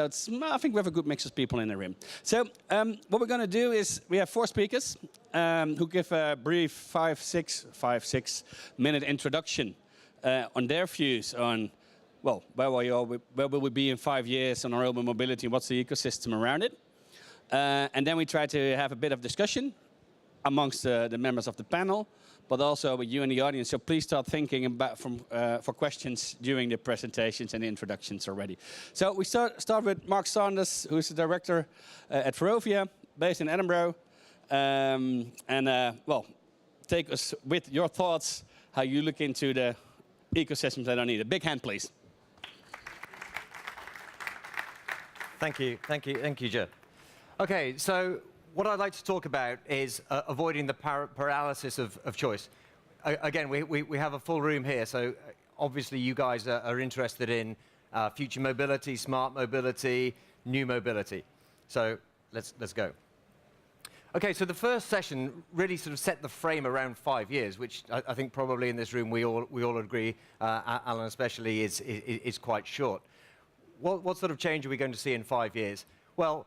I think we have a good mix of people in the room. So what we're going to do is we have 4 speakers who give a brief 5-6 minute introduction on their views on, well, where will we be in 5 years on our urban mobility and what's the ecosystem around it. And then we try to have a bit of discussion amongst the members of the panel, but also with you in the audience. So please start thinking about for questions during the presentations and the introductions already. So we start with Mark Saunders, who is the director at Ferrovia, based in Edinburgh. Well, take us with your thoughts, how you look into the ecosystems that are needed. Big hand, please. Thank you, Joe. Okay, so what I'd like to talk about is avoiding the paralysis of choice. Again, we have a full room here, so obviously you guys are interested in future mobility, smart mobility, new mobility. So let's go. Okay, so the first session really sort of set the frame around 5 years, which I think probably in this room we all agree, Alan especially, is quite short. What sort of change are we going to see in 5 years? Well,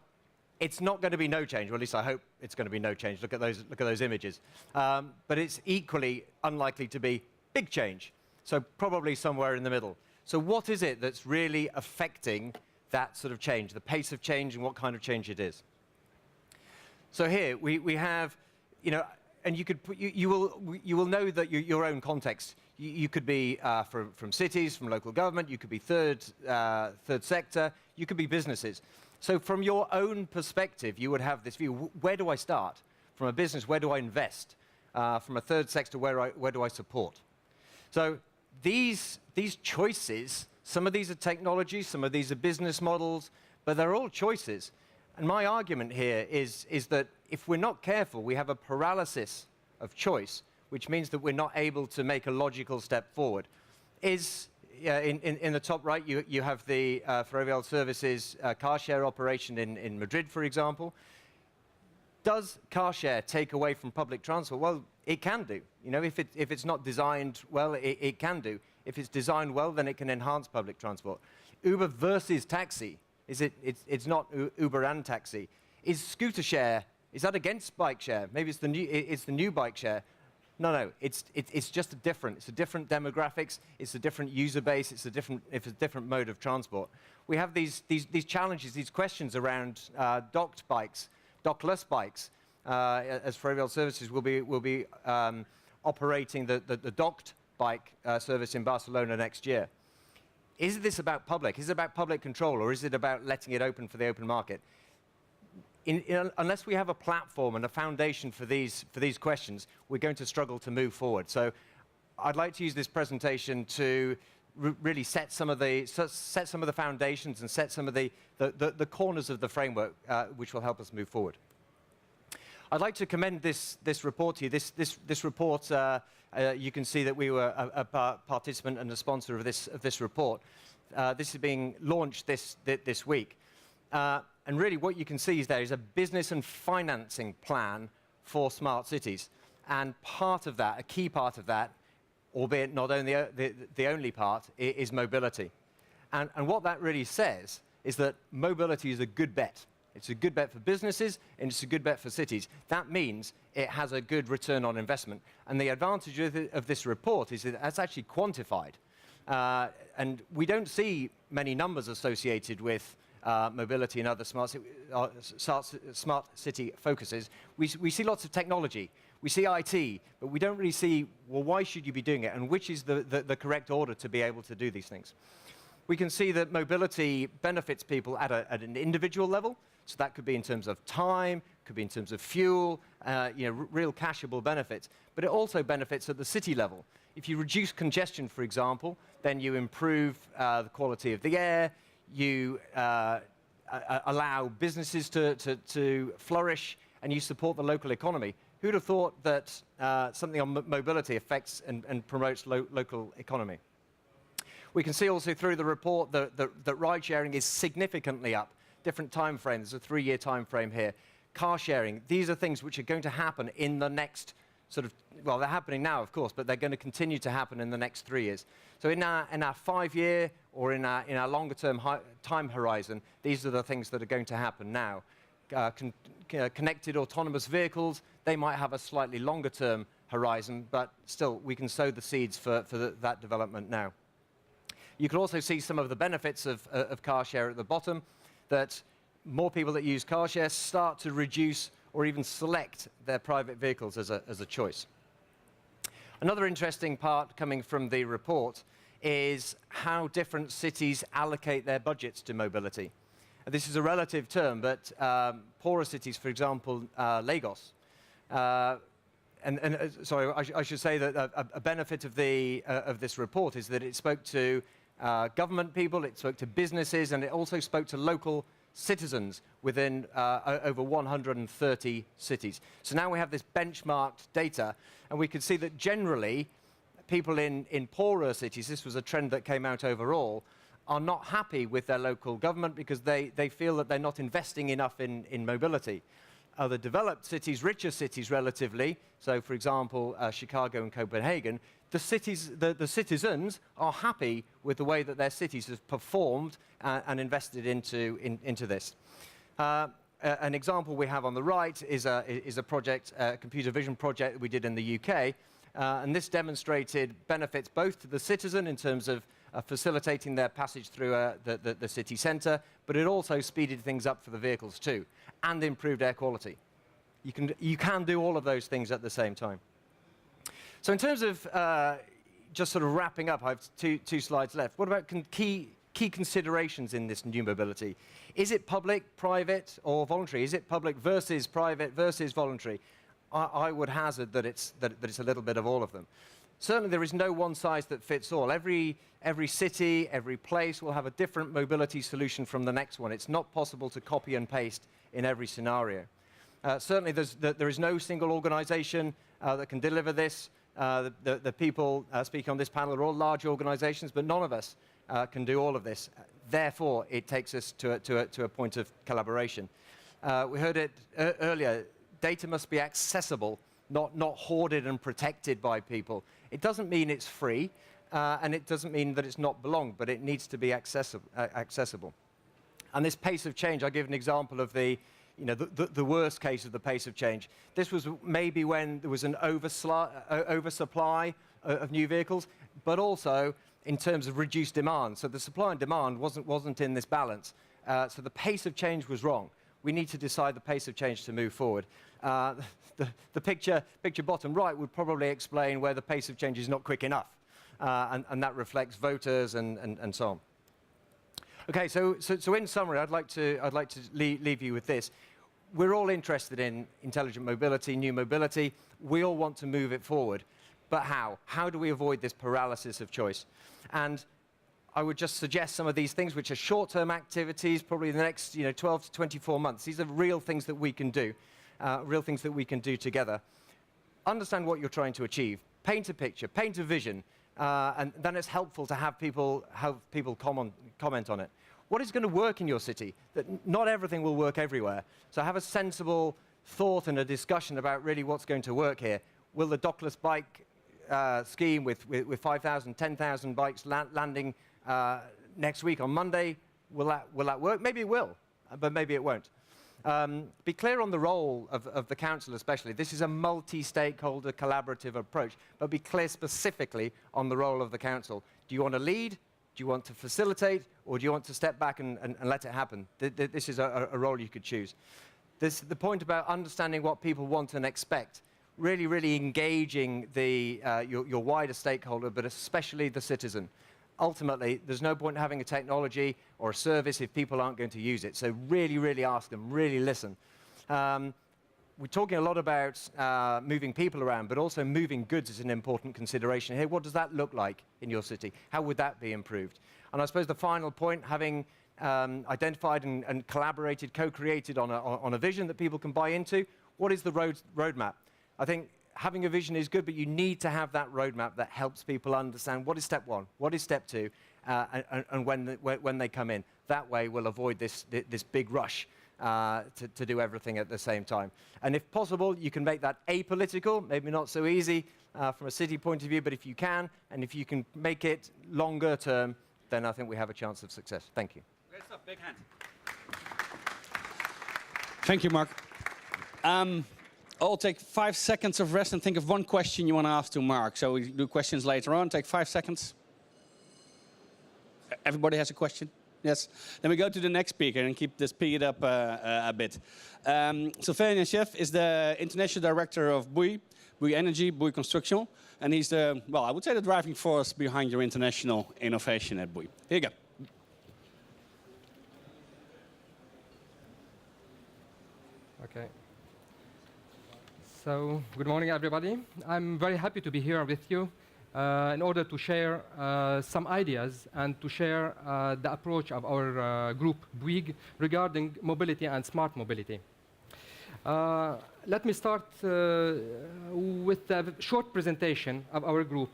it's not going to be no change, or at least I hope it's going to be no change. Look at those images. But it's equally unlikely to be big change, so probably somewhere in the middle. So what is it that's really affecting that sort of change, the pace of change, and what kind of change it is? So here we have, you know, and you will know that your own context. You could be from cities, from local government. You could be third sector. You could be businesses. So from your own perspective, you would have this view: where do I start? From a business, where do I invest? From a third sector, where do I support? So these choices, some of these are technologies, some of these are business models, but they're all choices. And my argument here is that if we're not careful, we have a paralysis of choice, which means that we're not able to make a logical step forward. In the top right, you have the Ferrovial Services car share operation in Madrid, for example. Does car share take away from public transport? Well, it can do. You know, if it's not designed well, it can do. If it's designed well, then it can enhance public transport. Uber versus taxi. It's not Uber and taxi. Is scooter share Is that against bike share? Maybe it's the new bike share. No, it's just a different demographics, it's a different user base, it's a different mode of transport. We have these challenges, these questions around docked bikes, dockless bikes, as Ferrovial Services will be operating the docked bike service in Barcelona next year. Is this about public? Is it about public control, or is it about letting it open for the open market? Unless we have a platform and a foundation for these questions, we're going to struggle to move forward. So I'd like to use this presentation to really set some of the foundations and set some of the corners of the framework which will help us move forward. I'd like to commend this report to you. This report, you can see that we were a participant and a sponsor of this report. This is being launched this week. And really what you can see is there is a business and financing plan for smart cities. And part of that, a key part of that, albeit not only the only part, is mobility. And what that really says is that mobility is a good bet. It's a good bet for businesses, and it's a good bet for cities. That means it has a good return on investment. And the advantage of this report is that it's actually quantified. And we don't see many numbers associated with mobility and other smart city focuses. We see lots of technology. We see IT, but we don't really see, well, why should you be doing it, and which is the correct order to be able to do these things. We can see that mobility benefits people at an individual level. So that could be in terms of time, could be in terms of fuel, real cashable benefits. But it also benefits at the city level. If you reduce congestion, for example, then you improve the quality of the air, you allow businesses to flourish, and you support the local economy. Who'd have thought that something on mobility affects and promotes local economy? We can see also through the report that ride sharing is significantly up. Different time frames, there's a 3-year time frame here. Car sharing, these are things which are going to happen in the next well, they're happening now, of course, but they're going to continue to happen in the next 3 years. So in our 5-year or in our longer term time horizon, these are the things that are going to happen now. Connected autonomous vehicles, they might have a slightly longer term horizon, but still we can sow the seeds for that development now. You can also see some of the benefits of car share at the bottom, that more people that use car share start to reduce or even select their private vehicles as a choice. Another interesting part coming from the report is how different cities allocate their budgets to mobility. This is a relative term, but poorer cities, for example, Lagos, sorry, I should say that a benefit of this report is that it spoke to government people, it spoke to businesses, and it also spoke to local citizens within over 130 cities. So now we have this benchmarked data, and we can see that generally people in poorer cities, this was a trend that came out overall, are not happy with their local government because they feel that they're not investing enough in mobility. Other developed cities, richer cities relatively, so for example, Chicago and Copenhagen, the citizens are happy with the way that their cities have performed and invested into this. An example we have on the right is a project, a computer vision project that we did in the UK, and this demonstrated benefits both to the citizen in terms of facilitating their passage through the city centre, but it also speeded things up for the vehicles too, and improved air quality. You can do all of those things at the same time. So in terms of just sort of wrapping up, I have two slides left. What about key considerations in this new mobility? Is it public, private, or voluntary? Is it public versus private versus voluntary? I would hazard that it's a little bit of all of them. Certainly there is no one size that fits all. Every city, every place will have a different mobility solution from the next one. It's not possible to copy and paste in every scenario. Certainly there is no single organization that can deliver this. The people speaking on this panel are all large organizations, but none of us can do all of this. Therefore, it takes us to a point of collaboration. We heard it earlier. Data must be accessible, not hoarded and protected by people. It doesn't mean it's free, and it doesn't mean that it's not belonged, but it needs to be accessible. And this pace of change, I'll give an example of the the worst case of the pace of change. This was maybe when there was an oversupply of new vehicles, but also in terms of reduced demand. So the supply and demand wasn't in this balance. So the pace of change was wrong. We need to decide the pace of change to move forward. The picture bottom right would probably explain where the pace of change is not quick enough. And that reflects voters and so on. Okay, so in summary, I'd like to leave you with this. We're all interested in intelligent mobility, new mobility. We all want to move it forward. But how? How do we avoid this paralysis of choice? And I would just suggest some of these things, which are short-term activities, probably in the next 12 to 24 months. These are real things that we can do, together. Understand what you're trying to achieve. Paint a picture, paint a vision, and then it's helpful to have people comment on it. What is going to work in your city? That not everything will work everywhere. So have a sensible thought and a discussion about really what's going to work here. Will the dockless bike scheme with 5,000, 10,000 bikes landing next week on Monday, will that work? Maybe it will, but maybe it won't. Be clear on the role of the council especially. This is a multi-stakeholder collaborative approach, but be clear specifically on the role of the council. Do you want to lead? Do you want to facilitate? Or do you want to step back and let it happen? This is a role you could choose. The point about understanding what people want and expect, really engaging your wider stakeholder, but especially the citizen. Ultimately, there's no point in having a technology or a service if people aren't going to use it. So really ask them, really listen. We're talking a lot about moving people around, but also moving goods is an important consideration here. What does that look like in your city? How would that be improved? And I suppose the final point, having identified and collaborated, co-created on a vision that people can buy into, what is the roadmap? I think having a vision is good, but you need to have that roadmap that helps people understand what is step one, what is step two, and when they come in. That way we'll avoid this big rush to do everything at the same time. And if possible, you can make that apolitical, maybe not so easy from a city point of view, but if you can, and if you can make it longer term, then I think we have a chance of success. Thank you. Great stuff, big hand. Thank you, Mark. I'll take 5 seconds of rest and think of one question you want to ask to Mark. So we do questions later on. Take 5 seconds. Everybody has a question? Yes. Then we go to the next speaker and keep the speed up a bit. Sylvain Chef is the International Director of Bouygues Energy, Bouygues Construction. And he's the, well, I would say the driving force behind your international innovation at Bouygues. Here you go. Okay. So, good morning, everybody. I'm very happy to be here with you in order to share some ideas and to share the approach of our group, Bouygues, regarding mobility and smart mobility. Let me start with a short presentation of our group.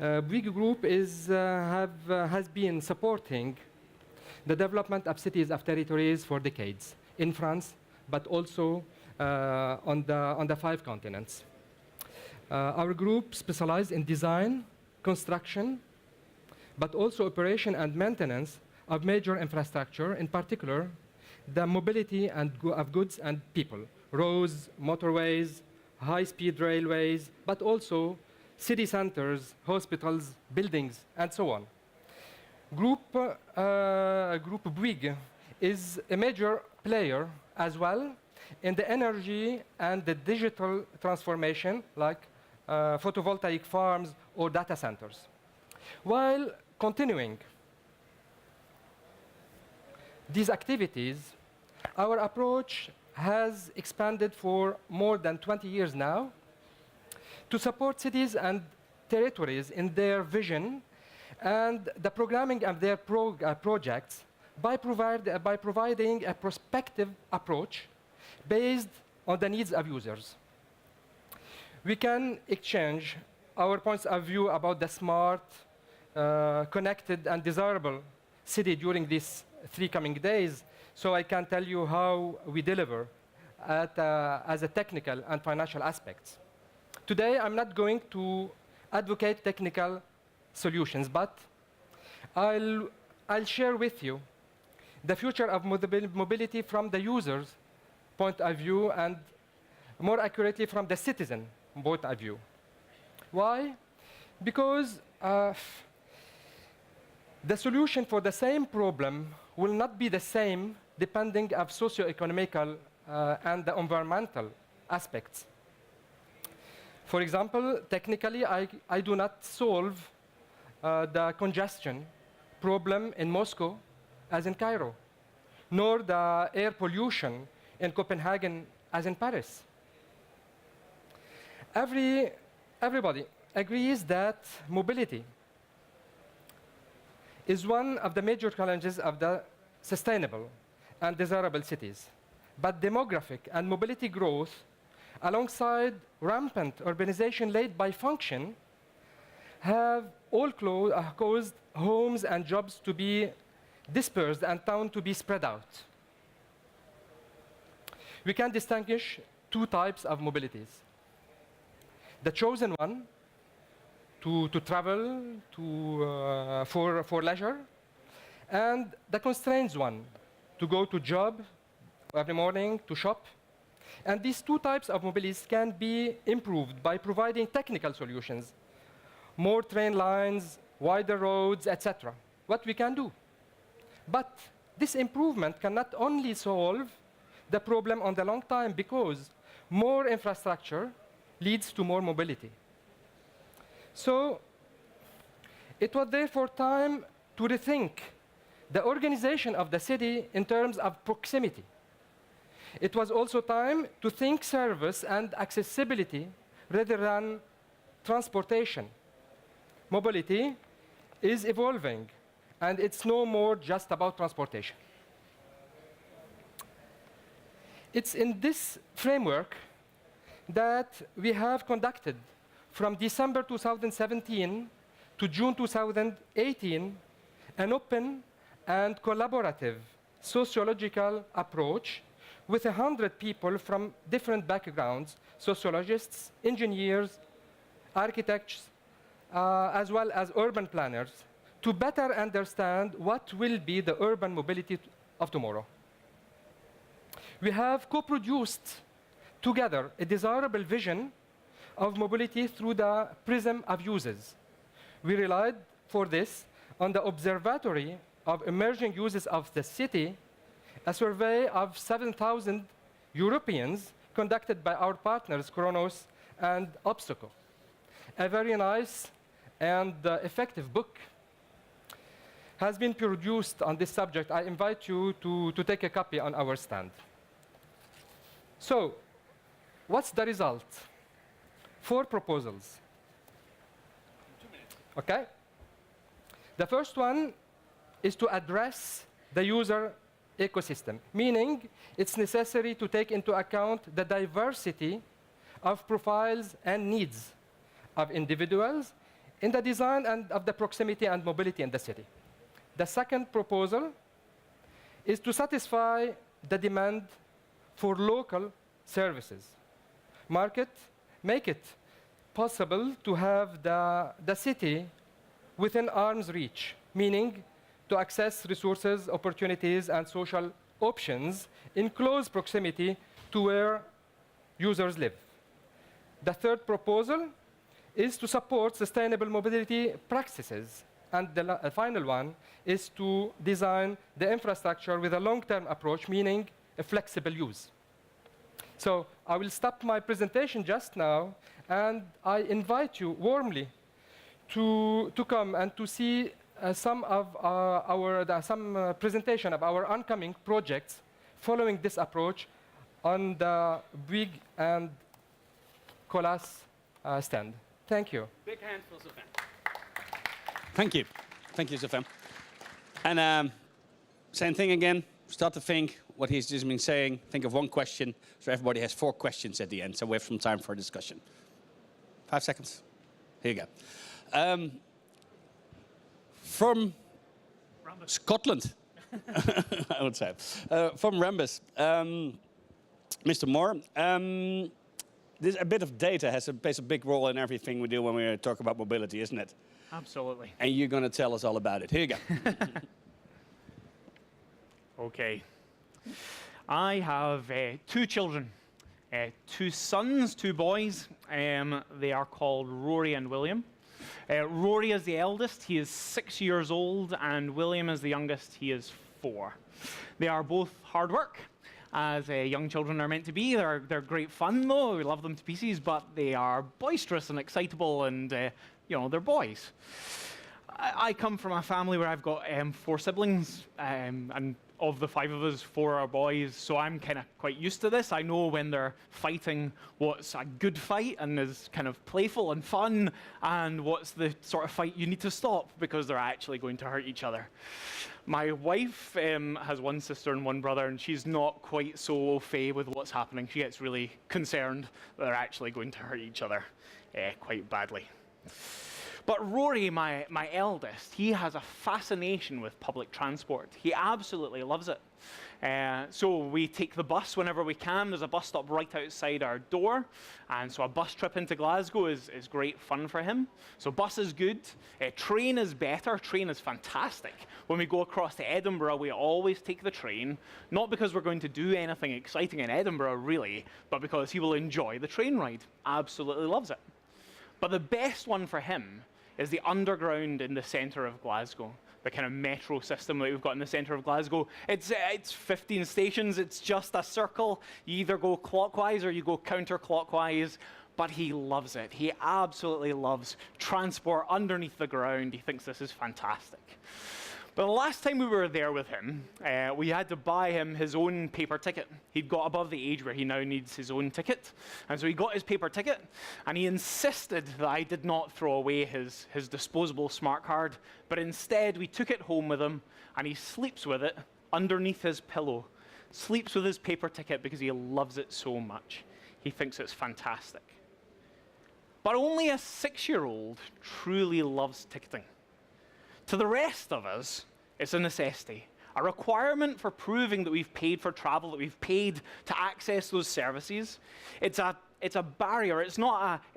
Bouygues Group has been supporting the development of cities of territories for decades in France, but also on the 5 continents. Our group specializes in design, construction, but also operation and maintenance of major infrastructure, in particular, the mobility of goods and people, roads, motorways, high-speed railways, but also city centers, hospitals, buildings, and so on. Group Bouygues is a major player as well in the energy and the digital transformation, like photovoltaic farms or data centers. While continuing these activities, our approach has expanded for more than 20 years now to support cities and territories in their vision and the programming of their projects by providing a prospective approach based on the needs of users. We can exchange our points of view about the smart, connected, and desirable city during these 3 coming days, so I can tell you how we deliver as a technical and financial aspects. Today, I'm not going to advocate technical solutions, but I'll share with you the future of mobility from the user's point of view and more accurately from the citizen point of view. Why? Because the solution for the same problem will not be the same depending on socio-economical and the environmental aspects. For example, technically, I do not solve the congestion problem in Moscow as in Cairo, nor the air pollution in Copenhagen as in Paris. Everybody agrees that mobility is one of the major challenges of the sustainable and desirable cities. But demographic and mobility growth, alongside rampant urbanization led by function, have all caused homes and jobs to be dispersed and town to be spread out. We can distinguish two types of mobilities. The chosen one, to travel for leisure, and the constrained one, to go to job every morning, to shop. And these two types of mobilities can be improved by providing technical solutions, more train lines, wider roads, etc. What we can do. But this improvement cannot only solve the problem on the long time, because more infrastructure leads to more mobility. So it was therefore time to rethink the organization of the city in terms of proximity. It was also time to think service and accessibility rather than transportation. Mobility is evolving, and it's no more just about transportation. It's in this framework that we have conducted from December 2017 to June 2018 an open and collaborative sociological approach with 100 people from different backgrounds, sociologists, engineers, architects, as well as urban planners, to better understand what will be the urban mobility of tomorrow. We have co-produced together a desirable vision of mobility through the prism of uses. We relied for this on the Observatory of Emerging Uses of the City, a survey of 7,000 Europeans conducted by our partners, Kronos and Obstacle. A very nice and effective book has been produced on this subject. I invite you to take a copy on our stand. So, what's the result? 4 proposals. 2 minutes. Okay? The first one is to address the user ecosystem, meaning it's necessary to take into account the diversity of profiles and needs of individuals in the design and of the proximity and mobility in the city. The second proposal is to satisfy the demand for local services. Make it possible to have the city within arm's reach, meaning to access resources, opportunities, and social options in close proximity to where users live. The third proposal is to support sustainable mobility practices. And the final one is to design the infrastructure with a long-term approach, meaning a flexible use. So I will stop my presentation just now, and I invite you warmly to come and to see some presentation of our oncoming projects following this approach on the Bouygues and Colas stand. Thank you. Big hand for Sofan. Thank you. Thank you, Sofan. And same thing again. Start to think what he's just been saying. Think of one question. So everybody has 4 questions at the end. So we have some time for discussion. 5 seconds. Here you go. From Scotland, I would say. From Rambus, Mr. Moore. This a bit of data plays a big role in everything we do when we talk about mobility, isn't it? Absolutely. And you're going to tell us all about it. Here you go. Okay. I have 2 children, 2 sons, 2 boys. They are called Rory and William. Rory is the eldest. He is 6 years old, and William is the youngest. He is 4. They are both hard work, as young children are meant to be. They're great fun, though. We love them to pieces, but they are boisterous and excitable, and they're boys. I come from a family where I've got 4 siblings, and of the 5 of us, 4 are boys, so I'm kind of quite used to this. I know when they're fighting what's a good fight and is kind of playful and fun, and what's the sort of fight you need to stop because they're actually going to hurt each other. My wife has 1 sister and 1 brother, and she's not quite so au fait with what's happening. She gets really concerned that they're actually going to hurt each other quite badly. But Rory, my eldest, he has a fascination with public transport. He absolutely loves it. So we take the bus whenever we can. There's a bus stop right outside our door. And so a bus trip into Glasgow is great fun for him. So bus is good. Train is better. Train is fantastic. When we go across to Edinburgh, we always take the train, not because we're going to do anything exciting in Edinburgh, really, but because he will enjoy the train ride. Absolutely loves it. But the best one for him is the underground in the centre of Glasgow, the kind of metro system that we've got in the centre of Glasgow. It's 15 stations, it's just a circle. You either go clockwise or you go counterclockwise, but he loves it. He absolutely loves transport underneath the ground. He thinks this is fantastic. But the last time we were there with him, we had to buy him his own paper ticket. He'd got above the age where he now needs his own ticket. And so he got his paper ticket, and he insisted that I did not throw away his disposable smart card, but instead we took it home with him, and he sleeps with it underneath his pillow. Sleeps with his paper ticket because he loves it so much. He thinks it's fantastic. But only a 6-year-old truly loves ticketing. To the rest of us, it's a necessity, a requirement for proving that we've paid for travel, that we've paid to access those services. It's a barrier. It's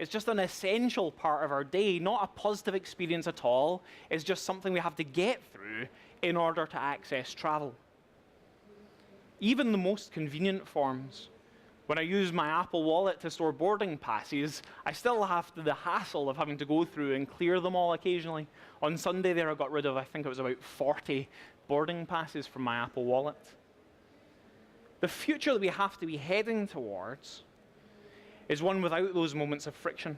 just an essential part of our day, not a positive experience at all. It's just something we have to get through in order to access travel. Even the most convenient forms. When I use my Apple Wallet to store boarding passes, I still have the hassle of having to go through and clear them all occasionally. On Sunday there, I got rid of, I think it was about 40 boarding passes from my Apple Wallet. The future that we have to be heading towards is one without those moments of friction,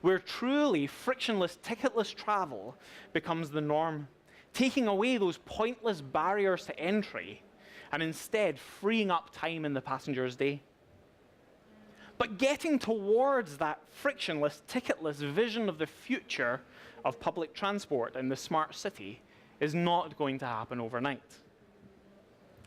where truly frictionless, ticketless travel becomes the norm, taking away those pointless barriers to entry and instead freeing up time in the passenger's day. But getting towards that frictionless, ticketless vision of the future of public transport in the smart city is not going to happen overnight.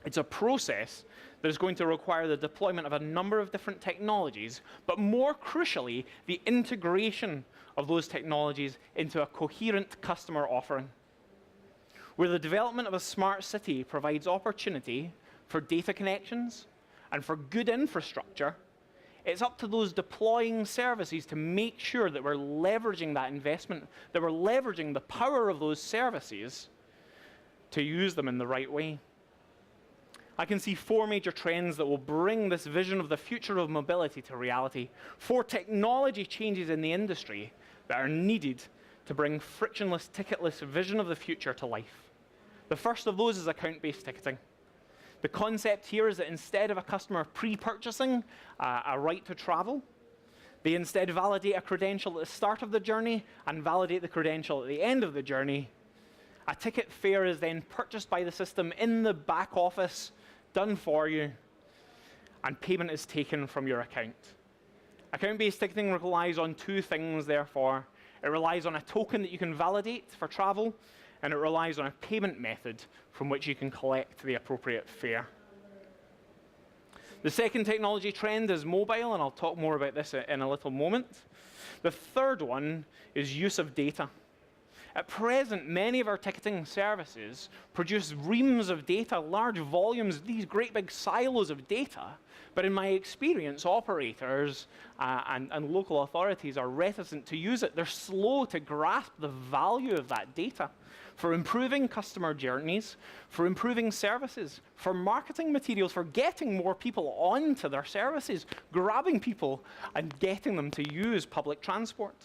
It's a process that is going to require the deployment of a number of different technologies, but more crucially, the integration of those technologies into a coherent customer offering, where the development of a smart city provides opportunity for data connections and for good infrastructure. It's up to those deploying services to make sure that we're leveraging that investment, that we're leveraging the power of those services to use them in the right way. I can see 4 major trends that will bring this vision of the future of mobility to reality. 4 technology changes in the industry that are needed to bring frictionless, ticketless vision of the future to life. The first of those is account-based ticketing. The concept here is that instead of a customer pre-purchasing a right to travel, they instead validate a credential at the start of the journey and validate the credential at the end of the journey. A ticket fare is then purchased by the system in the back office, done for you, and payment is taken from your account. Account-based ticketing relies on 2 things, therefore. It relies on a token that you can validate for travel, and it relies on a payment method from which you can collect the appropriate fare. The second technology trend is mobile, and I'll talk more about this in a little moment. The third one is use of data. At present, many of our ticketing services produce reams of data, large volumes, these great big silos of data. But in my experience, operators and local authorities are reticent to use it. They're slow to grasp the value of that data for improving customer journeys, for improving services, for marketing materials, for getting more people onto their services, grabbing people and getting them to use public transport.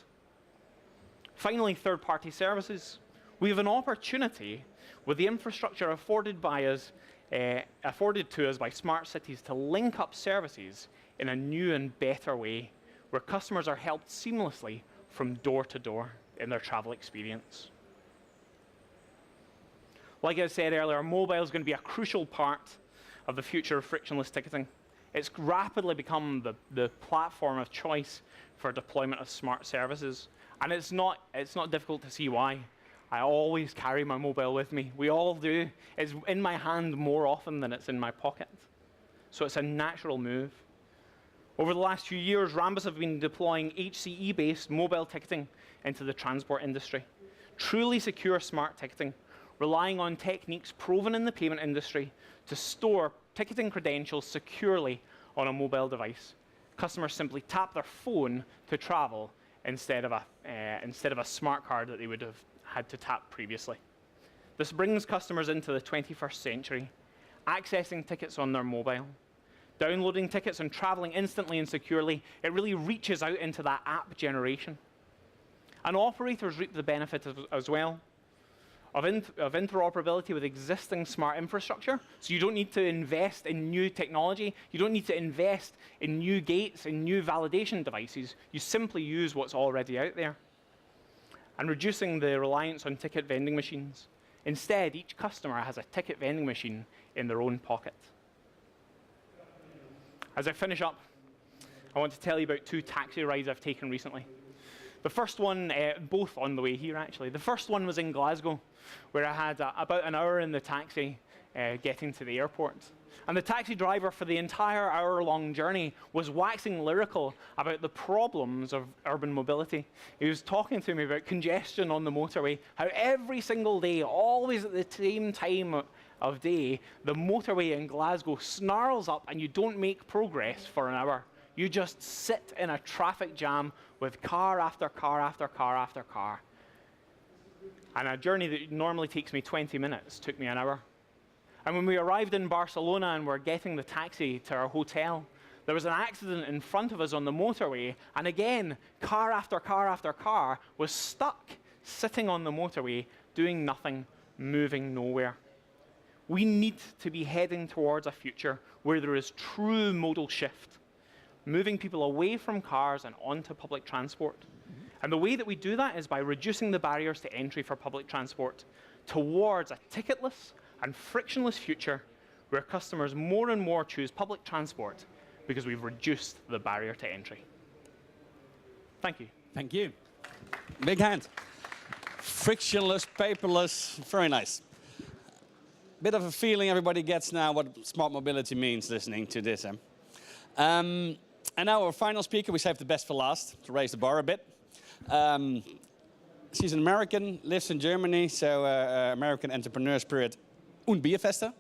Finally, third-party services. We have an opportunity with the infrastructure afforded to us by smart cities to link up services in a new and better way, where customers are helped seamlessly from door to door in their travel experience. Like I said earlier, mobile is going to be a crucial part of the future of frictionless ticketing. It's rapidly become the platform of choice for deployment of smart services. And it's not difficult to see why. I always carry my mobile with me. We all do. It's in my hand more often than it's in my pocket. So it's a natural move. Over the last few years, Rambus have been deploying HCE-based mobile ticketing into the transport industry. Truly secure smart ticketing, relying on techniques proven in the payment industry to store ticketing credentials securely on a mobile device. Customers simply tap their phone to travel instead of a smart card that they would have had to tap previously. This brings customers into the 21st century, accessing tickets on their mobile, downloading tickets and traveling instantly and securely. It really reaches out into that app generation. And operators reap the benefit as well of interoperability with existing smart infrastructure. So you don't need to invest in new technology. You don't need to invest in new gates and new validation devices. You simply use what's already out there. And reducing the reliance on ticket vending machines. Instead, each customer has a ticket vending machine in their own pocket. As I finish up, I want to tell you about 2 taxi rides I've taken recently. The first one, both on the way here actually. The first one was in Glasgow, where I had about an hour in the taxi getting to the airport. And the taxi driver for the entire hour-long journey was waxing lyrical about the problems of urban mobility. He was talking to me about congestion on the motorway, how every single day, always at the same time of day, the motorway in Glasgow snarls up and you don't make progress for an hour. You just sit in a traffic jam with car after car after car after car. And a journey that normally takes me 20 minutes took me an hour. And when we arrived in Barcelona and were getting the taxi to our hotel, there was an accident in front of us on the motorway, and again, car after car after car was stuck, sitting on the motorway, doing nothing, moving nowhere. We need to be heading towards a future where there is true modal shift, moving people away from cars and onto public transport. And the way that we do that is by reducing the barriers to entry for public transport towards a ticketless and frictionless future where customers more and more choose public transport because we've reduced the barrier to entry. Thank you. Thank you. Big hand. Frictionless, paperless, very nice. Bit of a feeling everybody gets now what smart mobility means listening to this. And now our final speaker, we saved the best for last to raise the bar a bit. She's an American, lives in Germany, so American entrepreneur spirit und Bierfeste,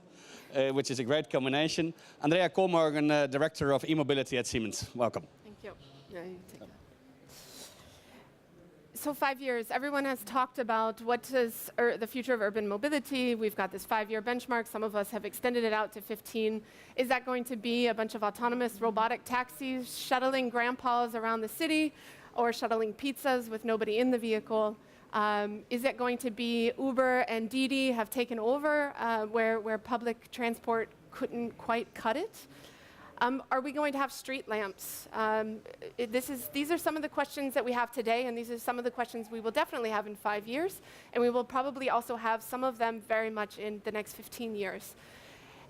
which is a great combination. Andrea Kolmorgen, Director of E-Mobility at Siemens. Welcome. Thank you. Yeah, you take that. So 5 years, everyone has talked about what is the future of urban mobility. We've got this 5-year benchmark. Some of us have extended it out to 15. Is that going to be a bunch of autonomous robotic taxis shuttling grandpas around the city or shuttling pizzas with nobody in the vehicle? Is it going to be Uber and Didi have taken over where public transport couldn't quite cut it? Are we going to have street lamps? These are some of the questions that we have today, and these are some of the questions we will definitely have in 5 years, and we will probably also have some of them very much in the next 15 years.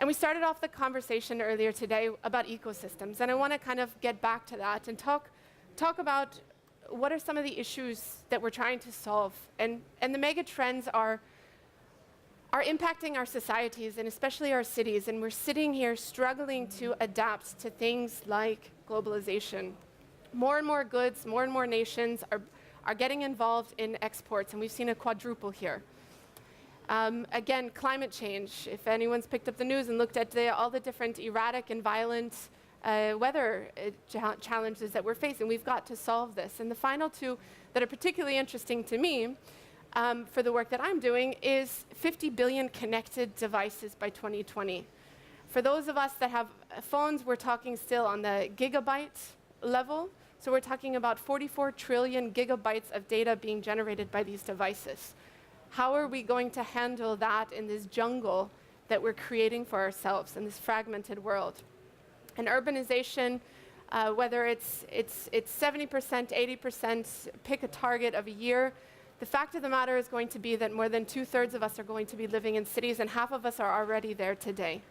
And we started off the conversation earlier today about ecosystems, and I want to kind of get back to that and talk about what are some of the issues that we're trying to solve. And the mega trends are impacting our societies and especially our cities, and we're sitting here struggling to adapt to things like globalization. More and more goods, more and more nations are getting involved in exports, and we've seen a quadruple here. Again, climate change. If anyone's picked up the news and looked at all the different erratic and violent weather challenges that we're facing, we've got to solve this. And the final two that are particularly interesting to me for the work that I'm doing is 50 billion connected devices by 2020. For those of us that have phones, we're talking still on the gigabyte level. So we're talking about 44 trillion gigabytes of data being generated by these devices. How are we going to handle that in this jungle that we're creating for ourselves in this fragmented world? And urbanization, whether it's 70%, 80%, pick a target of a year, the fact of the matter is going to be that more than 2/3 of us are going to be living in cities, and half of us are already there today.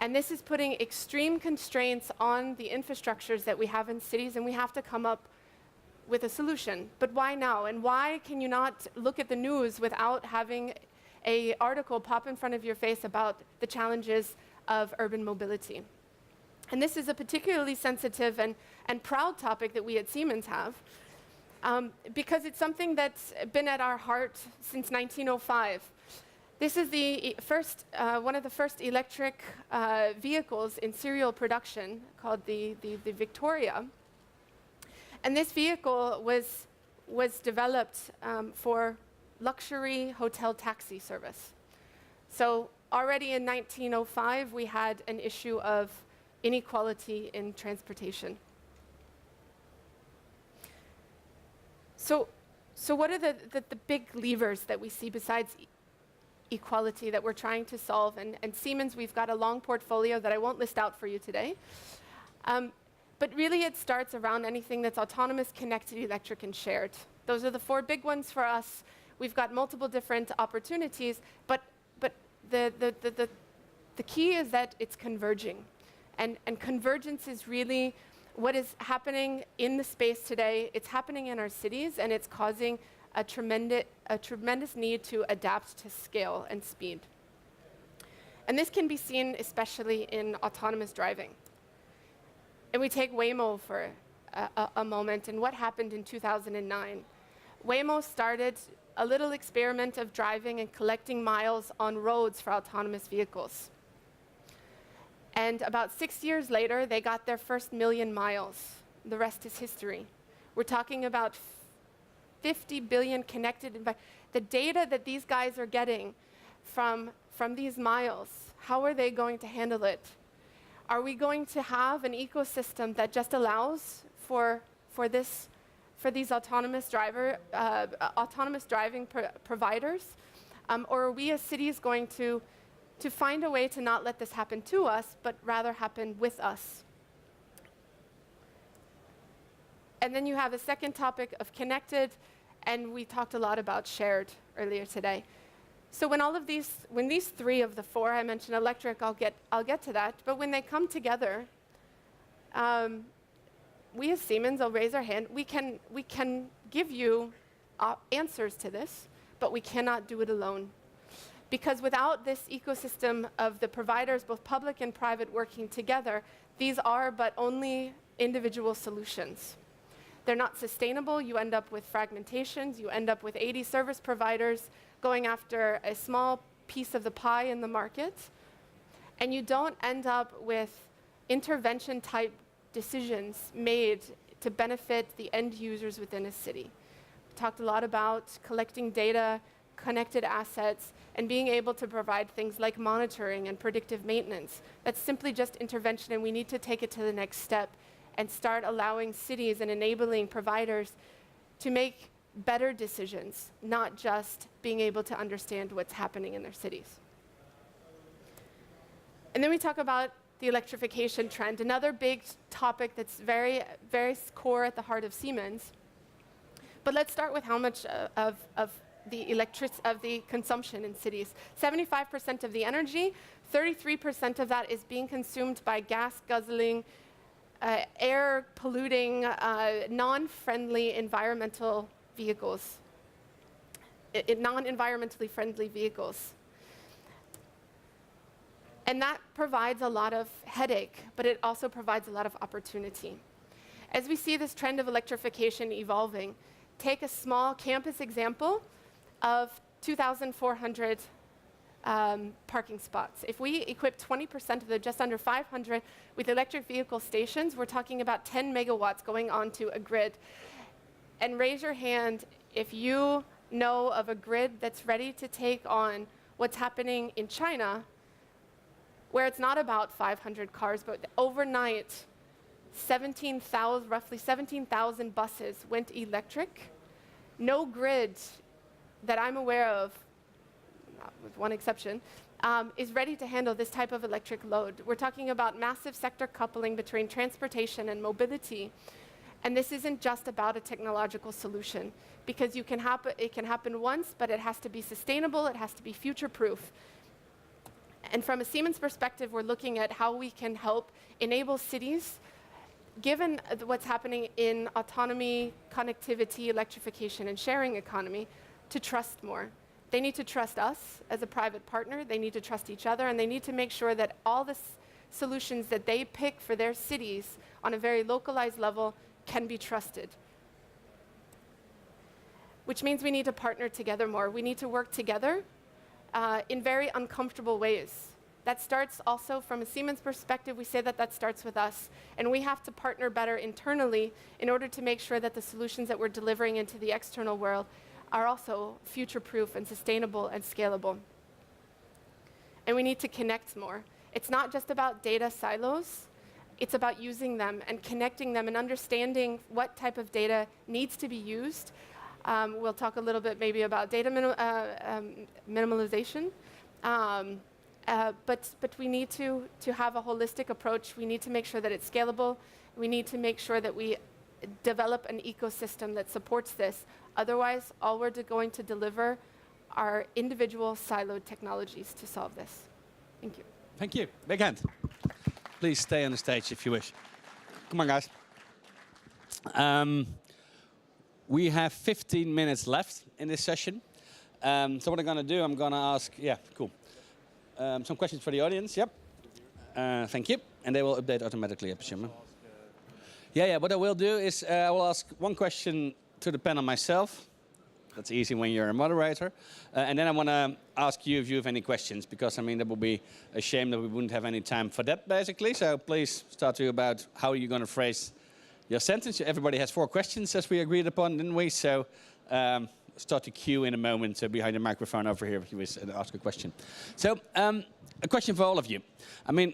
And this is putting extreme constraints on the infrastructures that we have in cities, and we have to come up with a solution. But why now? And why can you not look at the news without having an article pop in front of your face about the challenges of urban mobility? And this is a particularly sensitive and proud topic that we at Siemens have, because it's something that's been at our heart since 1905. This is the one of the first electric vehicles in serial production, called the Victoria. And this vehicle was developed for luxury hotel taxi service. So already in 1905, we had an issue of inequality in transportation. So what are the big levers that we see besides equality that we're trying to solve? And Siemens, we've got a long portfolio that I won't list out for you today. But really it starts around anything that's autonomous, connected, electric, and shared. Those are the 4 big ones for us. We've got multiple different opportunities, but the key is that it's converging. And convergence is really what is happening in the space today. It's happening in our cities, and it's causing a tremendous need to adapt to scale and speed. And this can be seen especially in autonomous driving. And we take Waymo for a moment, and what happened in 2009. Waymo started a little experiment of driving and collecting miles on roads for autonomous vehicles. And about 6 years later, they got their first 1,000,000 miles. The rest is history. We're talking about 50 billion connected. The data that these guys are getting from these miles, how are they going to handle it? Are we going to have an ecosystem that just allows for these autonomous driving providers? Or are we as cities going to find a way to not let this happen to us, but rather happen with us? And then you have a second topic of connected, and we talked a lot about shared earlier today. So when these 3 of the 4, I mentioned electric, I'll get to that, but when they come together, we as Siemens, I'll raise our hand, we can give you answers to this, but we cannot do it alone. Because without this ecosystem of the providers, both public and private, working together, these are but only individual solutions. They're not sustainable. You end up with fragmentations. You end up with 80 service providers going after a small piece of the pie in the market. And you don't end up with intervention-type decisions made to benefit the end users within a city. We talked a lot about collecting data, connected assets, and being able to provide things like monitoring and predictive maintenance. That's simply just intervention, and we need to take it to the next step and start allowing cities and enabling providers to make better decisions, not just being able to understand what's happening in their cities. And then we talk about the electrification trend, another big topic that's very, very core at the heart of Siemens. But let's start with how much of the consumption in cities. 75% of the energy, 33% of that is being consumed by gas-guzzling, air-polluting, non-friendly environmental vehicles, non-environmentally friendly vehicles. And that provides a lot of headache, but it also provides a lot of opportunity. As we see this trend of electrification evolving, take a small campus example of 2,400 parking spots. If we equip 20% of the just under 500 with electric vehicle stations, we're talking about 10 megawatts going onto a grid. And raise your hand if you know of a grid that's ready to take on what's happening in China, where it's not about 500 cars, but overnight, roughly 17,000 buses went electric. No grid that I'm aware of, with one exception, is ready to handle this type of electric load. We're talking about massive sector coupling between transportation and mobility. And this isn't just about a technological solution, because it can happen once, but it has to be sustainable, it has to be future-proof. And from a Siemens perspective, we're looking at how we can help enable cities, given what's happening in autonomy, connectivity, electrification, and sharing economy, to trust more. They need to trust us as a private partner, they need to trust each other, and they need to make sure that all the solutions that they pick for their cities on a very localized level can be trusted. Which means we need to partner together more. We need to work together in very uncomfortable ways. That starts also from a Siemens perspective, we say that that starts with us. And we have to partner better internally in order to make sure that the solutions that we're delivering into the external world are also future-proof and sustainable and scalable. And we need to connect more. It's not just about data silos, it's about using them and connecting them and understanding what type of data needs to be used. We'll talk a little bit maybe about data minimalization. But we need to have a holistic approach. We need to make sure that it's scalable. We need to make sure that we develop an ecosystem that supports this. Otherwise, all we're going to deliver are individual siloed technologies to solve this. Thank you. Thank you. Big hand. Please stay on the stage if you wish. Come on, guys. We have 15 minutes left in this session. So what I'm going to do, I'm going to ask, some questions for the audience. Yep. Thank you. And they will update automatically, I presume. What I will do is I will ask one question to the panel myself. That's easy when you're a moderator. And then I want to ask you if you have any questions, because I mean, that would be a shame that we wouldn't have any time for that, basically. So please start to about how you're going to phrase your sentence. Everybody has 4 questions, as we agreed upon, didn't we? So start to queue in a moment behind the microphone over here if you wish to ask a question. So a question for all of you. I mean,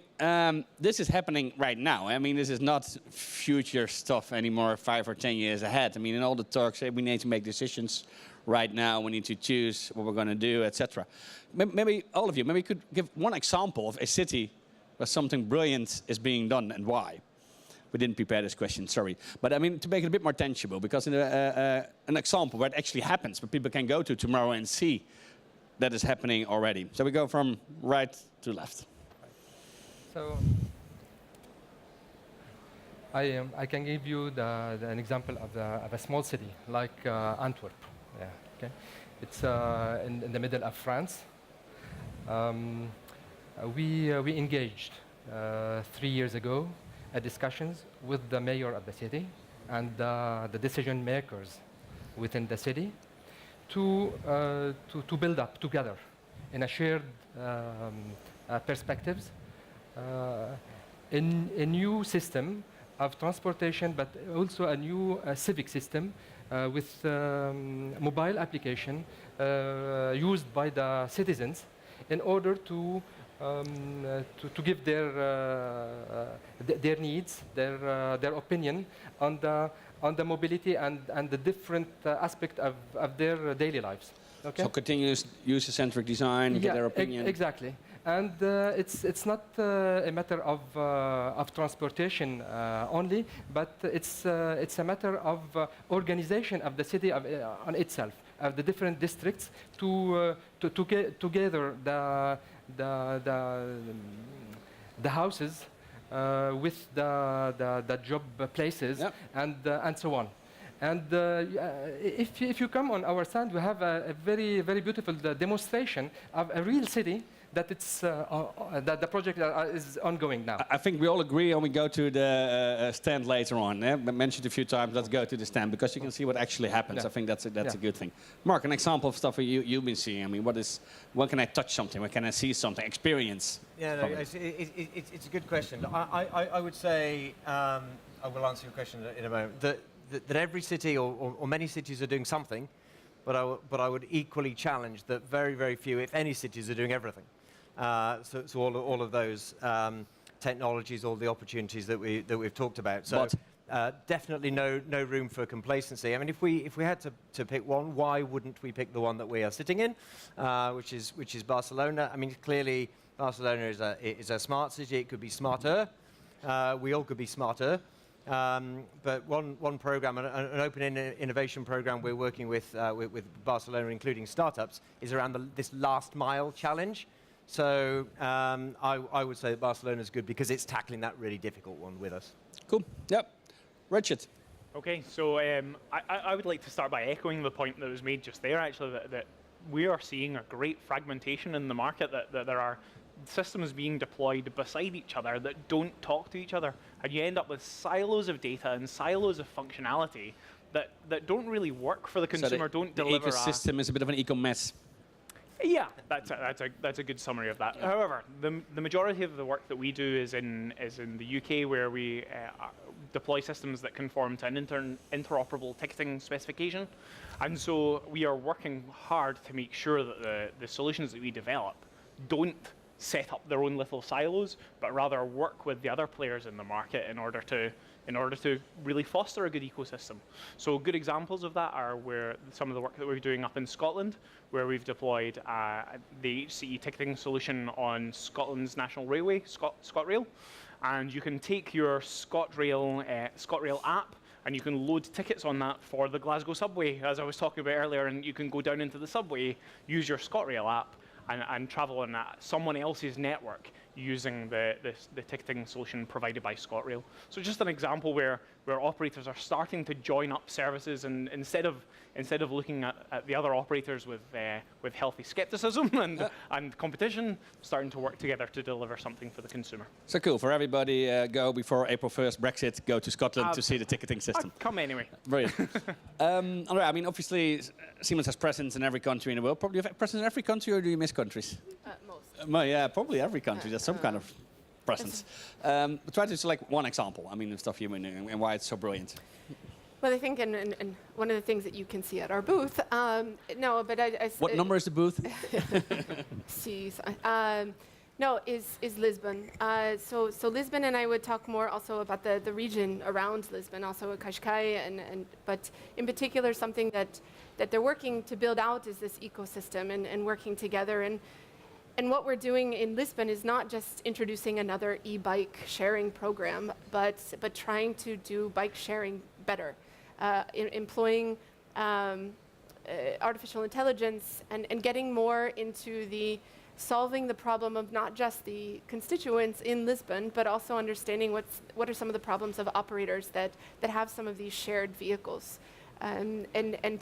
this is happening right now. I mean, this is not future stuff anymore, 5 or 10 years ahead. I mean, in all the talks, we need to make decisions right now. We need to choose what we're going to do, etc. Maybe all of you, maybe you could give one example of a city where something brilliant is being done and why. We didn't prepare this question, sorry. But I mean, to make it a bit more tangible, because an example where it actually happens, where people can go to tomorrow and see that is happening already. So we go from right to left. So I can give you an example of a small city like Antwerp. Yeah, okay. It's in the middle of France. We engaged 3 years ago discussions with the mayor of the city and the decision makers within the city to build up together in a shared perspectives in a new system of transportation, but also a new civic system with mobile application used by the citizens in order to give their needs, their opinion on the mobility and the different aspect of their daily lives. Okay? So continuous user-centric design, get their opinion. Exactly. And it's not a matter of transportation only, but it's a matter of organization of the city on itself, of the different districts to get together the houses with the job places, yep, and so on. And if you come on our stand, we have a very, very beautiful demonstration of a real city that it's that the project is ongoing now. I think we all agree, and we go to the stand later on. I mentioned a few times, let's go to the stand, because you can see what actually happens. Yeah. I think that's a good thing. Mark, an example of stuff you've been seeing. I mean, when can I touch something? When can I see something? Experience? Yeah, no, it's a good question. I would say, I will answer your question in a moment, that every city or many cities are doing something, but I would equally challenge that very, very few, if any, cities are doing everything. So all of those technologies, all the opportunities that we've talked about. So definitely no room for complacency. I mean, if we had to pick one, why wouldn't we pick the one that we are sitting in, which is Barcelona? I mean, clearly Barcelona is a smart city. It could be smarter. We all could be smarter. But one program, an open innovation program we're working with Barcelona, including startups, is around this last mile challenge. So I would say that Barcelona is good because it's tackling that really difficult one with us. Cool. Yep. Richard. Okay, so I would like to start by echoing the point that was made just there, actually, that we are seeing a great fragmentation in the market, that there are systems being deployed beside each other that don't talk to each other, and you end up with silos of data and silos of functionality that don't really work for the consumer, so don't the deliver. The ecosystem is a bit of an eco-mess. Yeah, that's a good summary of that. However, the majority of the work that we do is in the UK, where we deploy systems that conform to an interoperable ticketing specification, and so we are working hard to make sure that the solutions that we develop don't set up their own little silos, but rather work with the other players in the market in order to really foster a good ecosystem. So good examples of that are where some of the work that we're doing up in Scotland, where we've deployed the HCE ticketing solution on Scotland's national railway, ScotRail, and you can take your ScotRail app and you can load tickets on that for the Glasgow subway, as I was talking about earlier, and you can go down into the subway, use your ScotRail app, and travel on someone else's network using the ticketing solution provided by ScotRail. So just an example where operators are starting to join up services, and instead of looking at the other operators with healthy skepticism and competition, starting to work together to deliver something for the consumer. So cool. For everybody, go before April 1st, Brexit, go to Scotland to see the ticketing system. Come anyway. Brilliant. All right, I mean, obviously, Siemens has presence in every country in the world. Probably have presence in every country, or do you miss countries? Most. Yeah, probably every country. There's some kind of presence. Try to select one example. I mean, the stuff you've been doing and why it's so brilliant. Well, I think, and one of the things that you can see at our booth, What number is the booth? is Lisbon. So Lisbon, and I would talk more also about the region around Lisbon, also at Cascais, but in particular something that they're working to build out is this ecosystem and working together. And what we're doing in Lisbon is not just introducing another e-bike sharing program, but trying to do bike sharing better, employing artificial intelligence and getting more into solving the problem of not just the constituents in Lisbon, but also understanding what are some of the problems of operators that have some of these shared vehicles, and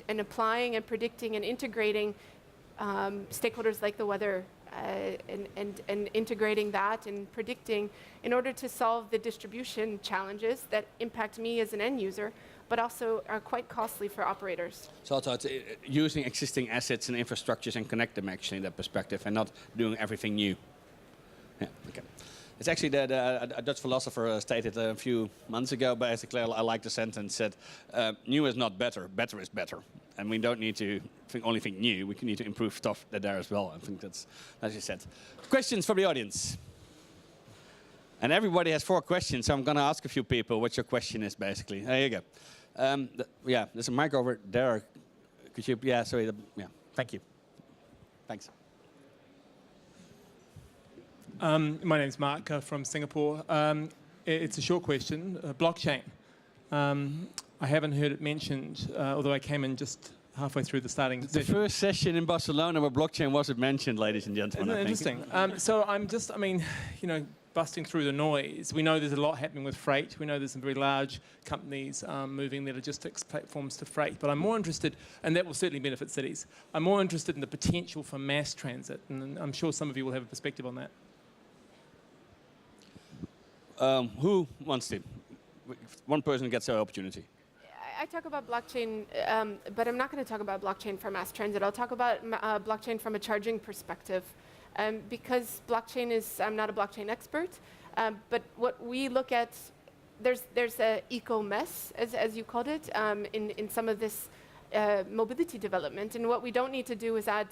applying and predicting and integrating stakeholders like the weather, and integrating that and predicting in order to solve the distribution challenges that impact me as an end user, but also are quite costly for operators. So it's using existing assets and infrastructures and connect them actually in that perspective, and not doing everything new. Yeah, okay. It's actually a Dutch philosopher stated a few months ago, basically, I like the sentence, said, new is not better, better is better. And we don't need to only think new, we need to improve stuff there as well. I think that's, as you said. Questions from the audience? And everybody has 4 questions, so I'm going to ask a few people what your question is, basically. There you go. Yeah, there's a mic over there. Could you, yeah, sorry, yeah, thank you. Thanks. My name's Mark from Singapore. It's a short question. Blockchain. I haven't heard it mentioned, although I came in just halfway through the starting The session. first session in Barcelona where blockchain wasn't mentioned, ladies and gentlemen. Isn't it interesting? So busting through the noise. We know there's a lot happening with freight. We know there's some very large companies moving their logistics platforms to freight. But I'm more interested, and that will certainly benefit cities, I'm more interested in the potential for mass transit. And I'm sure some of you will have a perspective on that. Who wants to? One person gets the opportunity. I talk about blockchain, but I'm not going to talk about blockchain for mass transit. I'll talk about blockchain from a charging perspective. Because blockchain is, I'm not a blockchain expert, but what we look at, there's a eco-mess, as you called it, in some of this mobility development. And what we don't need to do is add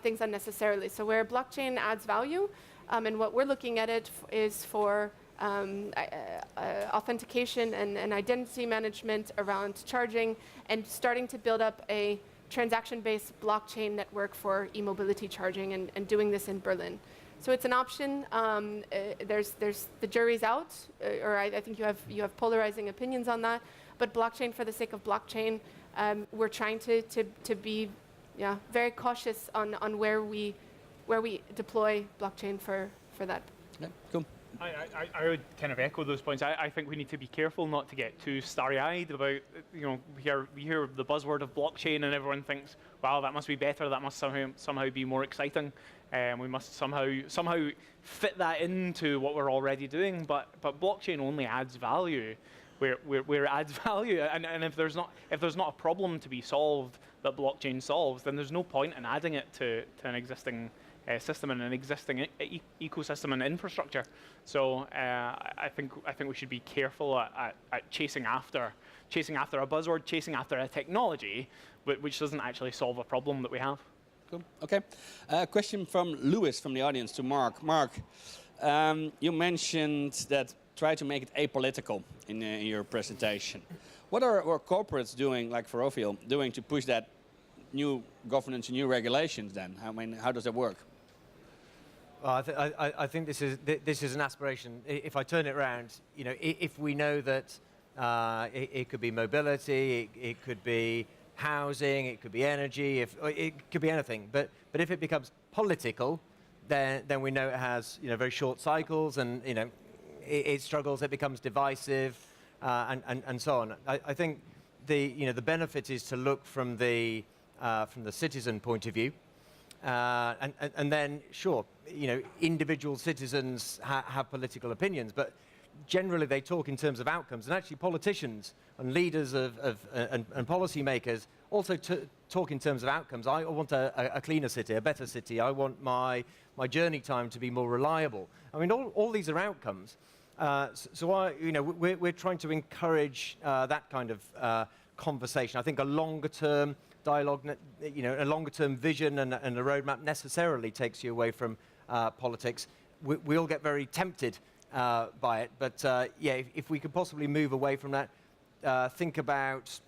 things unnecessarily. So where blockchain adds value, and what we're looking at it is for authentication and identity management around charging, and starting to build up a transaction-based blockchain network for e-mobility charging, and doing this in Berlin. So it's an option. There's the jury's out, or I think you have polarizing opinions on that. But blockchain for the sake of blockchain, we're trying to be very cautious on where we deploy blockchain for that. Yeah, cool. I would kind of echo those points. I think we need to be careful not to get too starry-eyed about, we hear the buzzword of blockchain and everyone thinks, wow, that must be better, that must somehow be more exciting. We must somehow fit that into what we're already doing, but blockchain only adds value where it adds value, and if there's not a problem to be solved that blockchain solves, then there's no point in adding it to an existing system and an existing ecosystem and infrastructure. So I think we should be careful at chasing after a buzzword, chasing after a technology, which doesn't actually solve a problem that we have. Cool. Okay. Question from Lewis from the audience to Mark. Mark, you mentioned that try to make it apolitical in your presentation. What are corporates doing, like Ferrovial, doing to push that new governance and new regulations then? I mean, how does that work? Well, I think this is an aspiration. If I turn it around, if we know that it could be mobility, it could be housing, it could be energy, it could be anything. But if it becomes political, then we know it has very short cycles, and it struggles, it becomes divisive, and so on. I think the benefit is to look from the citizen point of view. And then, sure, individual citizens have political opinions, but generally they talk in terms of outcomes. And actually politicians and leaders and policymakers also talk in terms of outcomes. I want a cleaner city, a better city. I want my journey time to be more reliable. I mean, all these are outcomes. So we're trying to encourage that kind of conversation. I think a longer-term dialogue, a longer-term vision and a roadmap necessarily takes you away from politics. We'll get very tempted by it, but if we could possibly move away from that, think about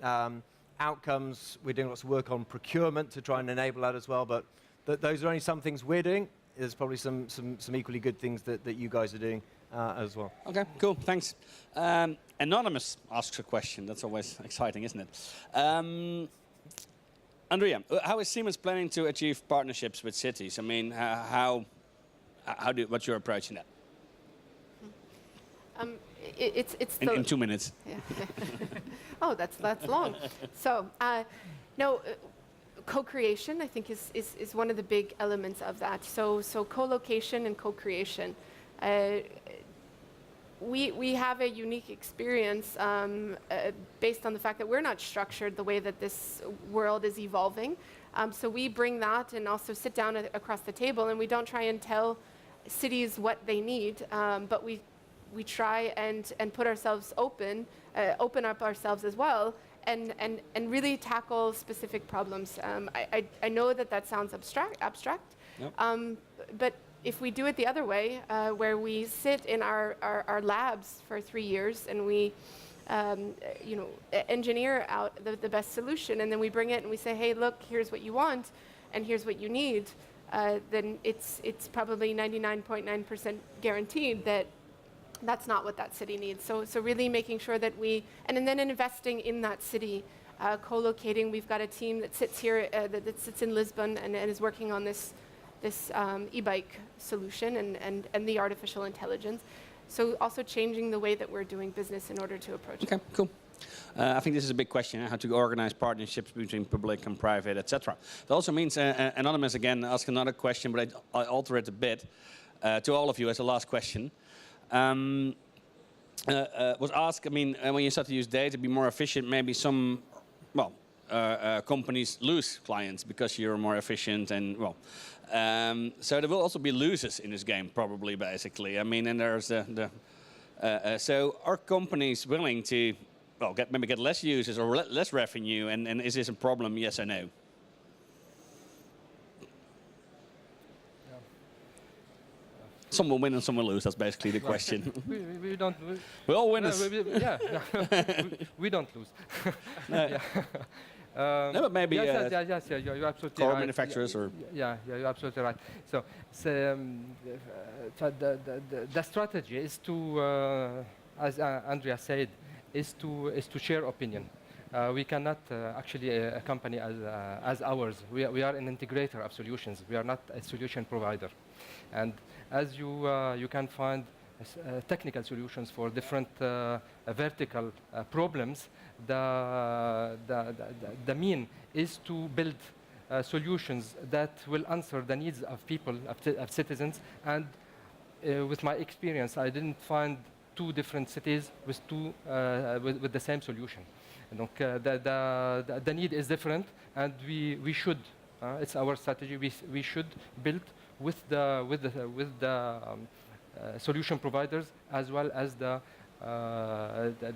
outcomes. We're doing lots of work on procurement to try and enable that as well, but those are only some things we're doing. There's probably some equally good things that you guys are doing as well. Okay, cool, thanks. Anonymous asks a question. That's always exciting, isn't it? Andrea, how is Siemens planning to achieve partnerships with cities? I mean, what's your approach in that? It's in 2 minutes. Yeah. Oh, that's long. So, co-creation, I think, is one of the big elements of that. So co-location and co-creation. We have a unique experience based on the fact that we're not structured the way that this world is evolving. So we bring that and also sit down across the table, and we don't try and tell cities what they need, but we try and put ourselves open up ourselves as well, and really tackle specific problems. I know that sounds abstract, Yep. but if we do it the other way, where we sit in our labs for 3 years and we engineer out the best solution, and then we bring it and we say, hey, look, here's what you want and here's what you need, then it's probably 99.9% guaranteed that that's not what that city needs. So really making sure that and then investing in that city, co-locating. We've got a team that sits here, that sits in Lisbon and is working on this this e-bike solution and the artificial intelligence. So also changing the way that we're doing business in order to approach it. Okay, cool. I think this is a big question, how to organize partnerships between public and private, etc. That also means, Anonymous again asked another question, but I alter it a bit to all of you as a last question. Was asked, I mean, when you start to use data to be more efficient, maybe some, well, companies lose clients because you're more efficient and, well, so there will also be losers in this game, probably, basically. I mean, and there's so are companies willing to, well, maybe get less users or less revenue, and is this a problem, yes or no? Some will win and some will lose. That's basically the question. We don't. We're all winners. Yeah, we don't lose. No. Yeah. No, but maybe yes, you're absolutely car right. manufacturers or you're absolutely right. So the strategy is to, as Andrea said, is to share opinion. We cannot actually a company as ours. We are an integrator of solutions. We are not a solution provider, and as you can find technical solutions for different vertical problems. The mean is to build solutions that will answer the needs of people, of citizens. And with my experience, I didn't find two different cities with with the same solution. Donc, the need is different, and we should. It's our strategy. We should build with the solution providers as well as the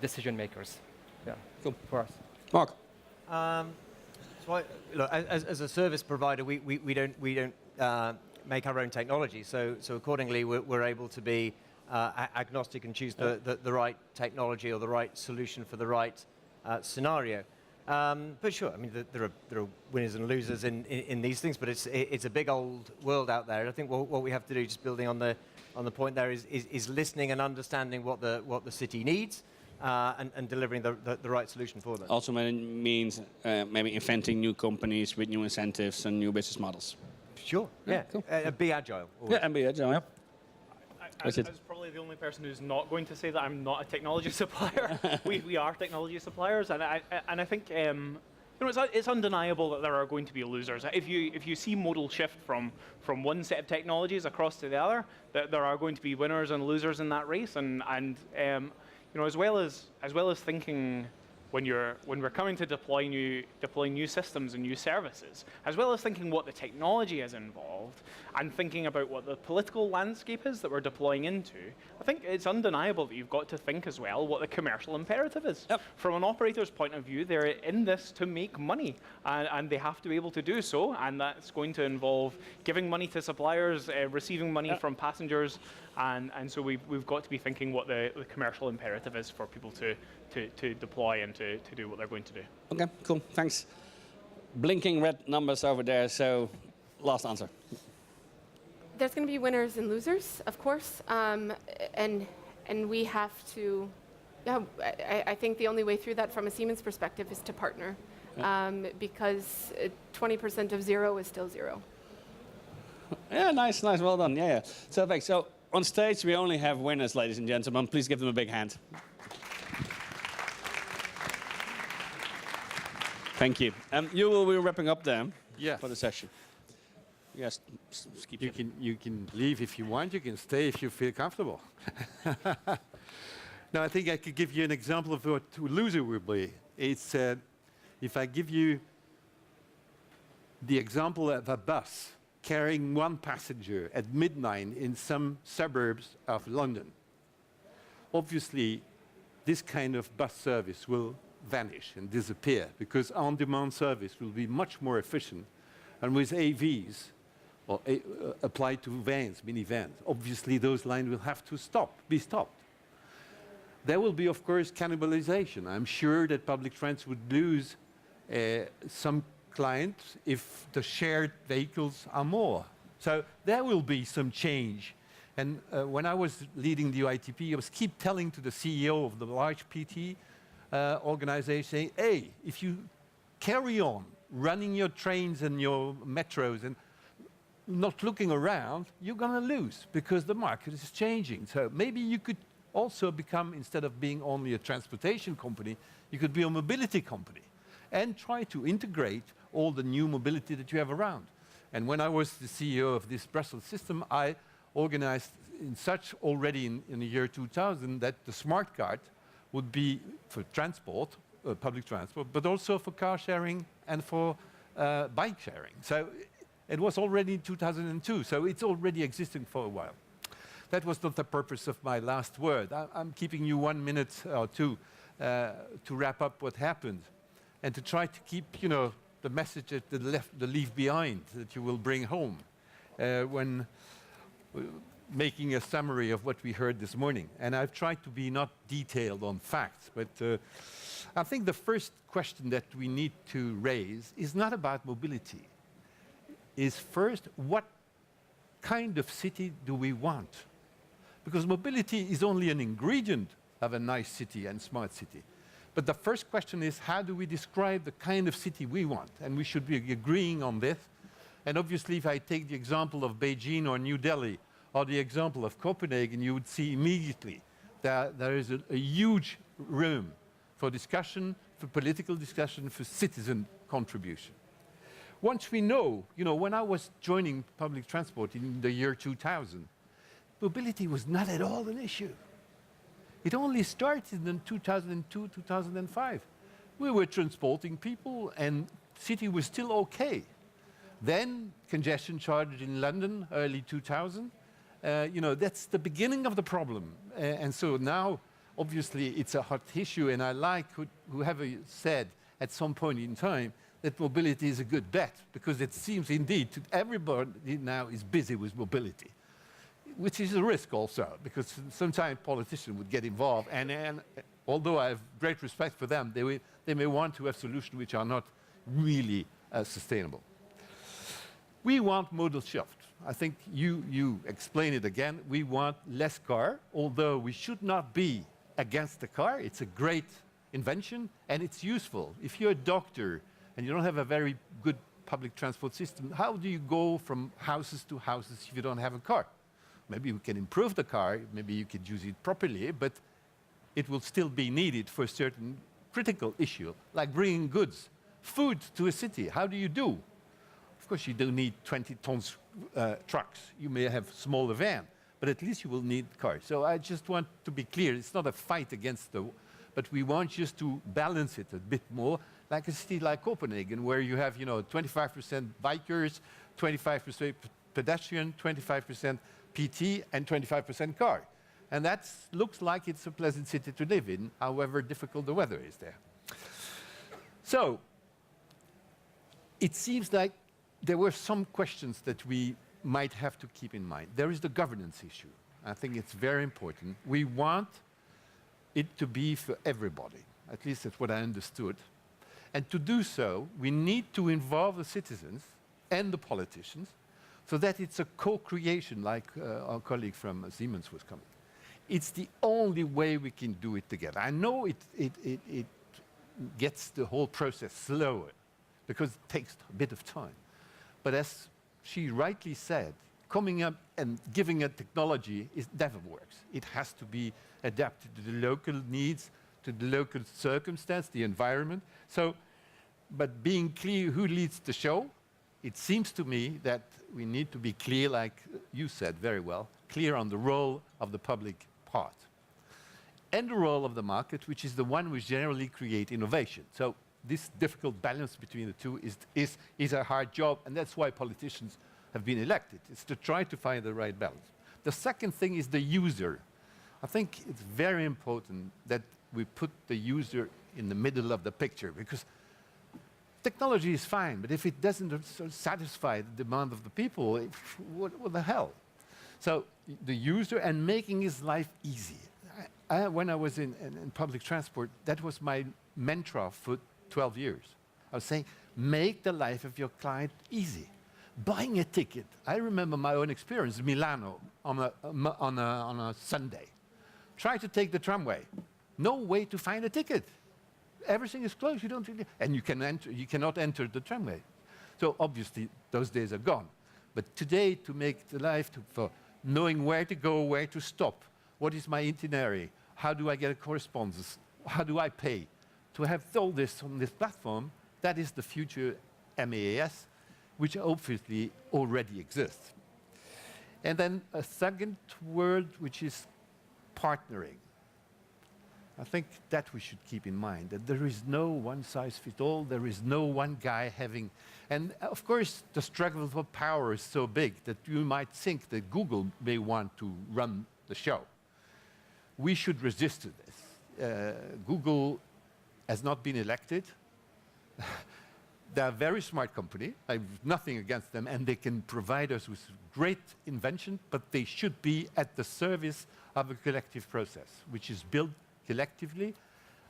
decision makers. Yeah, cool for us. Mark. So look, as a service provider, we don't make our own technology. So accordingly, we're able to be agnostic and choose the right technology or the right solution for the right scenario. But sure, I mean, there are winners and losers in these things, but it's a big old world out there. I think what we have to do, just building on the point there, is listening and understanding what the city needs. And delivering the right solution for them. Also means maybe inventing new companies with new incentives and new business models. Sure, yeah. Cool. Be agile. Always. Yeah, and be agile, yeah. I was probably the only person who's not going to say that I'm not a technology supplier. we are technology suppliers, and I think you know, it's undeniable that there are going to be losers. If you see modal shift from one set of technologies across to the other, there are going to be winners and losers in that race, and you know, as well as thinking when we're coming to deploy new systems and new services, as well as thinking what the technology is involved, and thinking about what the political landscape is that we're deploying into, I think it's undeniable that you've got to think as well what the commercial imperative is. Yep. From an operator's point of view, they're in this to make money, and they have to be able to do so, and that's going to involve giving money to suppliers, receiving money from passengers, and so we've got to be thinking what the commercial imperative is for people to deploy and to do what they're going to do. Okay, cool, thanks. Blinking red numbers over there, so last answer. There's going to be winners and losers, of course, and we have to, I think the only way through that from a Siemens perspective is to partner, because 20% of zero is still zero. Yeah, nice, well done, yeah. So thanks. So on stage we only have winners, ladies and gentlemen. Please give them a big hand. Thank you. You will be wrapping up there for the session. Yes, you can leave if you want. You can stay if you feel comfortable. Now, I think I could give you an example of what a loser would be. It's if I give you the example of a bus carrying one passenger at midnight in some suburbs of London. Obviously, this kind of bus service will vanish and disappear because on-demand service will be much more efficient. And with AVs, or applied to vans, minivans, obviously those lines will have to be stopped. There will be, of course, cannibalization. I'm sure that public transit would lose some clients if the shared vehicles are more. So there will be some change. And when I was leading the UITP, I was keep telling to the CEO of the large PT organization, saying, hey, if you carry on running your trains and your metros, and not looking around, you're going to lose because the market is changing. So maybe you could also become, instead of being only a transportation company, you could be a mobility company and try to integrate all the new mobility that you have around. And when I was the CEO of this Brussels system, I organized in such already in the year 2000 that the smart card would be for transport, public transport, but also for car sharing and for bike sharing. So it was already in 2002, so it's already existing for a while. That was not the purpose of my last word. I'm keeping you 1 minute or two to wrap up what happened and to try to keep, the message that the leave behind that you will bring home when making a summary of what we heard this morning. And I've tried to be not detailed on facts, but I think the first question that we need to raise is not about mobility. Is first, what kind of city do we want? Because mobility is only an ingredient of a nice city and smart city. But the first question is, how do we describe the kind of city we want? And we should be agreeing on this. And obviously, if I take the example of Beijing or New Delhi, or the example of Copenhagen, you would see immediately that there is a huge room for discussion, for political discussion, for citizen contribution. Once we know, when I was joining public transport in the year 2000, mobility was not at all an issue. It only started in 2002, 2005. We were transporting people and city was still okay. Then congestion charges in London, early 2000. That's the beginning of the problem. And so now, obviously, it's a hot issue, and I like whoever said at some point in time that mobility is a good bet, because it seems indeed everybody now is busy with mobility, which is a risk also, because sometimes politicians would get involved, and although I have great respect for them, they may want to have solutions which are not really sustainable. We want modal shift. I think you explain it again. We want less car, although we should not be against the car. It's a great invention, and it's useful. If you're a doctor and you don't have a very good public transport system, how do you go from houses to houses if you don't have a car? Maybe we can improve the car, maybe you could use it properly, but it will still be needed for a certain critical issue, like bringing goods, food to a city. How do you do? Of course, you don't need 20 tons trucks. You may have a smaller van, but at least you will need cars. So I just want to be clear, it's not a fight against but we want just to balance it a bit more, like a city like Copenhagen, where you have 25% bikers, 25% pedestrian, 25% PT, and 25% car. And that looks like it's a pleasant city to live in, however difficult the weather is there. So it seems like there were some questions that we might have to keep in mind. There is the governance issue. I think it's very important. We want it to be for everybody. At least that's what I understood. And to do so, we need to involve the citizens and the politicians so that it's a co-creation, like our colleague from Siemens was coming. It's the only way we can do it together. I know it gets the whole process slower because it takes a bit of time. But as she rightly said, coming up and giving a technology never works. It has to be adapted to the local needs, to the local circumstance, the environment. So, but being clear who leads the show, it seems to me that we need to be clear, like you said very well, clear on the role of the public part. And the role of the market, which is the one which generally creates innovation. So this difficult balance between the two is a hard job, and that's why politicians have been elected. It's to try to find the right balance. The second thing is the user. I think it's very important that we put the user in the middle of the picture, because technology is fine, but if it doesn't satisfy the demand of the people, what the hell? So the user and making his life easy. When I was in public transport, that was my mantra for 12 years. I was saying, make the life of your client easy. Buying a ticket. I remember my own experience in Milano on a Sunday. Try to take the tramway. No way to find a ticket. Everything is closed. You don't really, and you cannot enter the tramway. So obviously those days are gone. But today, to make the life, for knowing where to go, where to stop, what is my itinerary, how do I get a correspondence, how do I pay, to have all this on this platform, that is the future MAAS, which obviously already exists. And then a second word, which is partnering. I think that we should keep in mind, that there is no one-size-fits-all, there is no one guy having... And of course, the struggle for power is so big that you might think that Google may want to run the show. We should resist to this. Google has not been elected. They're a very smart company. I have nothing against them, and they can provide us with great invention, but they should be at the service of a collective process, which is built collectively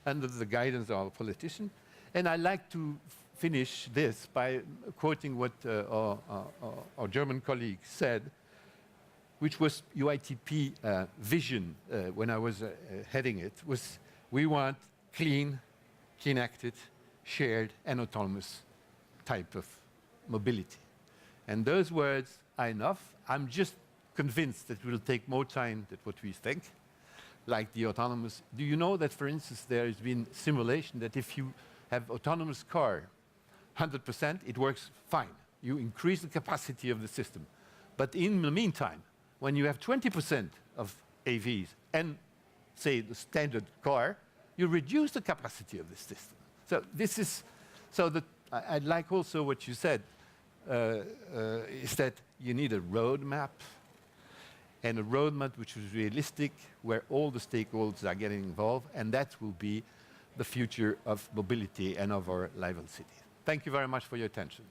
under the guidance of our politicians. And I like to finish this by quoting what our German colleague said, which was UITP vision when I was heading it, was we want clean, connected, shared, and autonomous type of mobility. And those words are enough. I'm just convinced that it will take more time than what we think, like the autonomous. Do you know that, for instance, there has been simulation that if you have autonomous car, 100%, it works fine. You increase the capacity of the system. But in the meantime, when you have 20% of AVs and, say, the standard car, you reduce the capacity of the system. So this is, so that I like also what you said, is that you need a roadmap, and a roadmap which is realistic, where all the stakeholders are getting involved, and that will be the future of mobility and of our livable city. Thank you very much for your attention.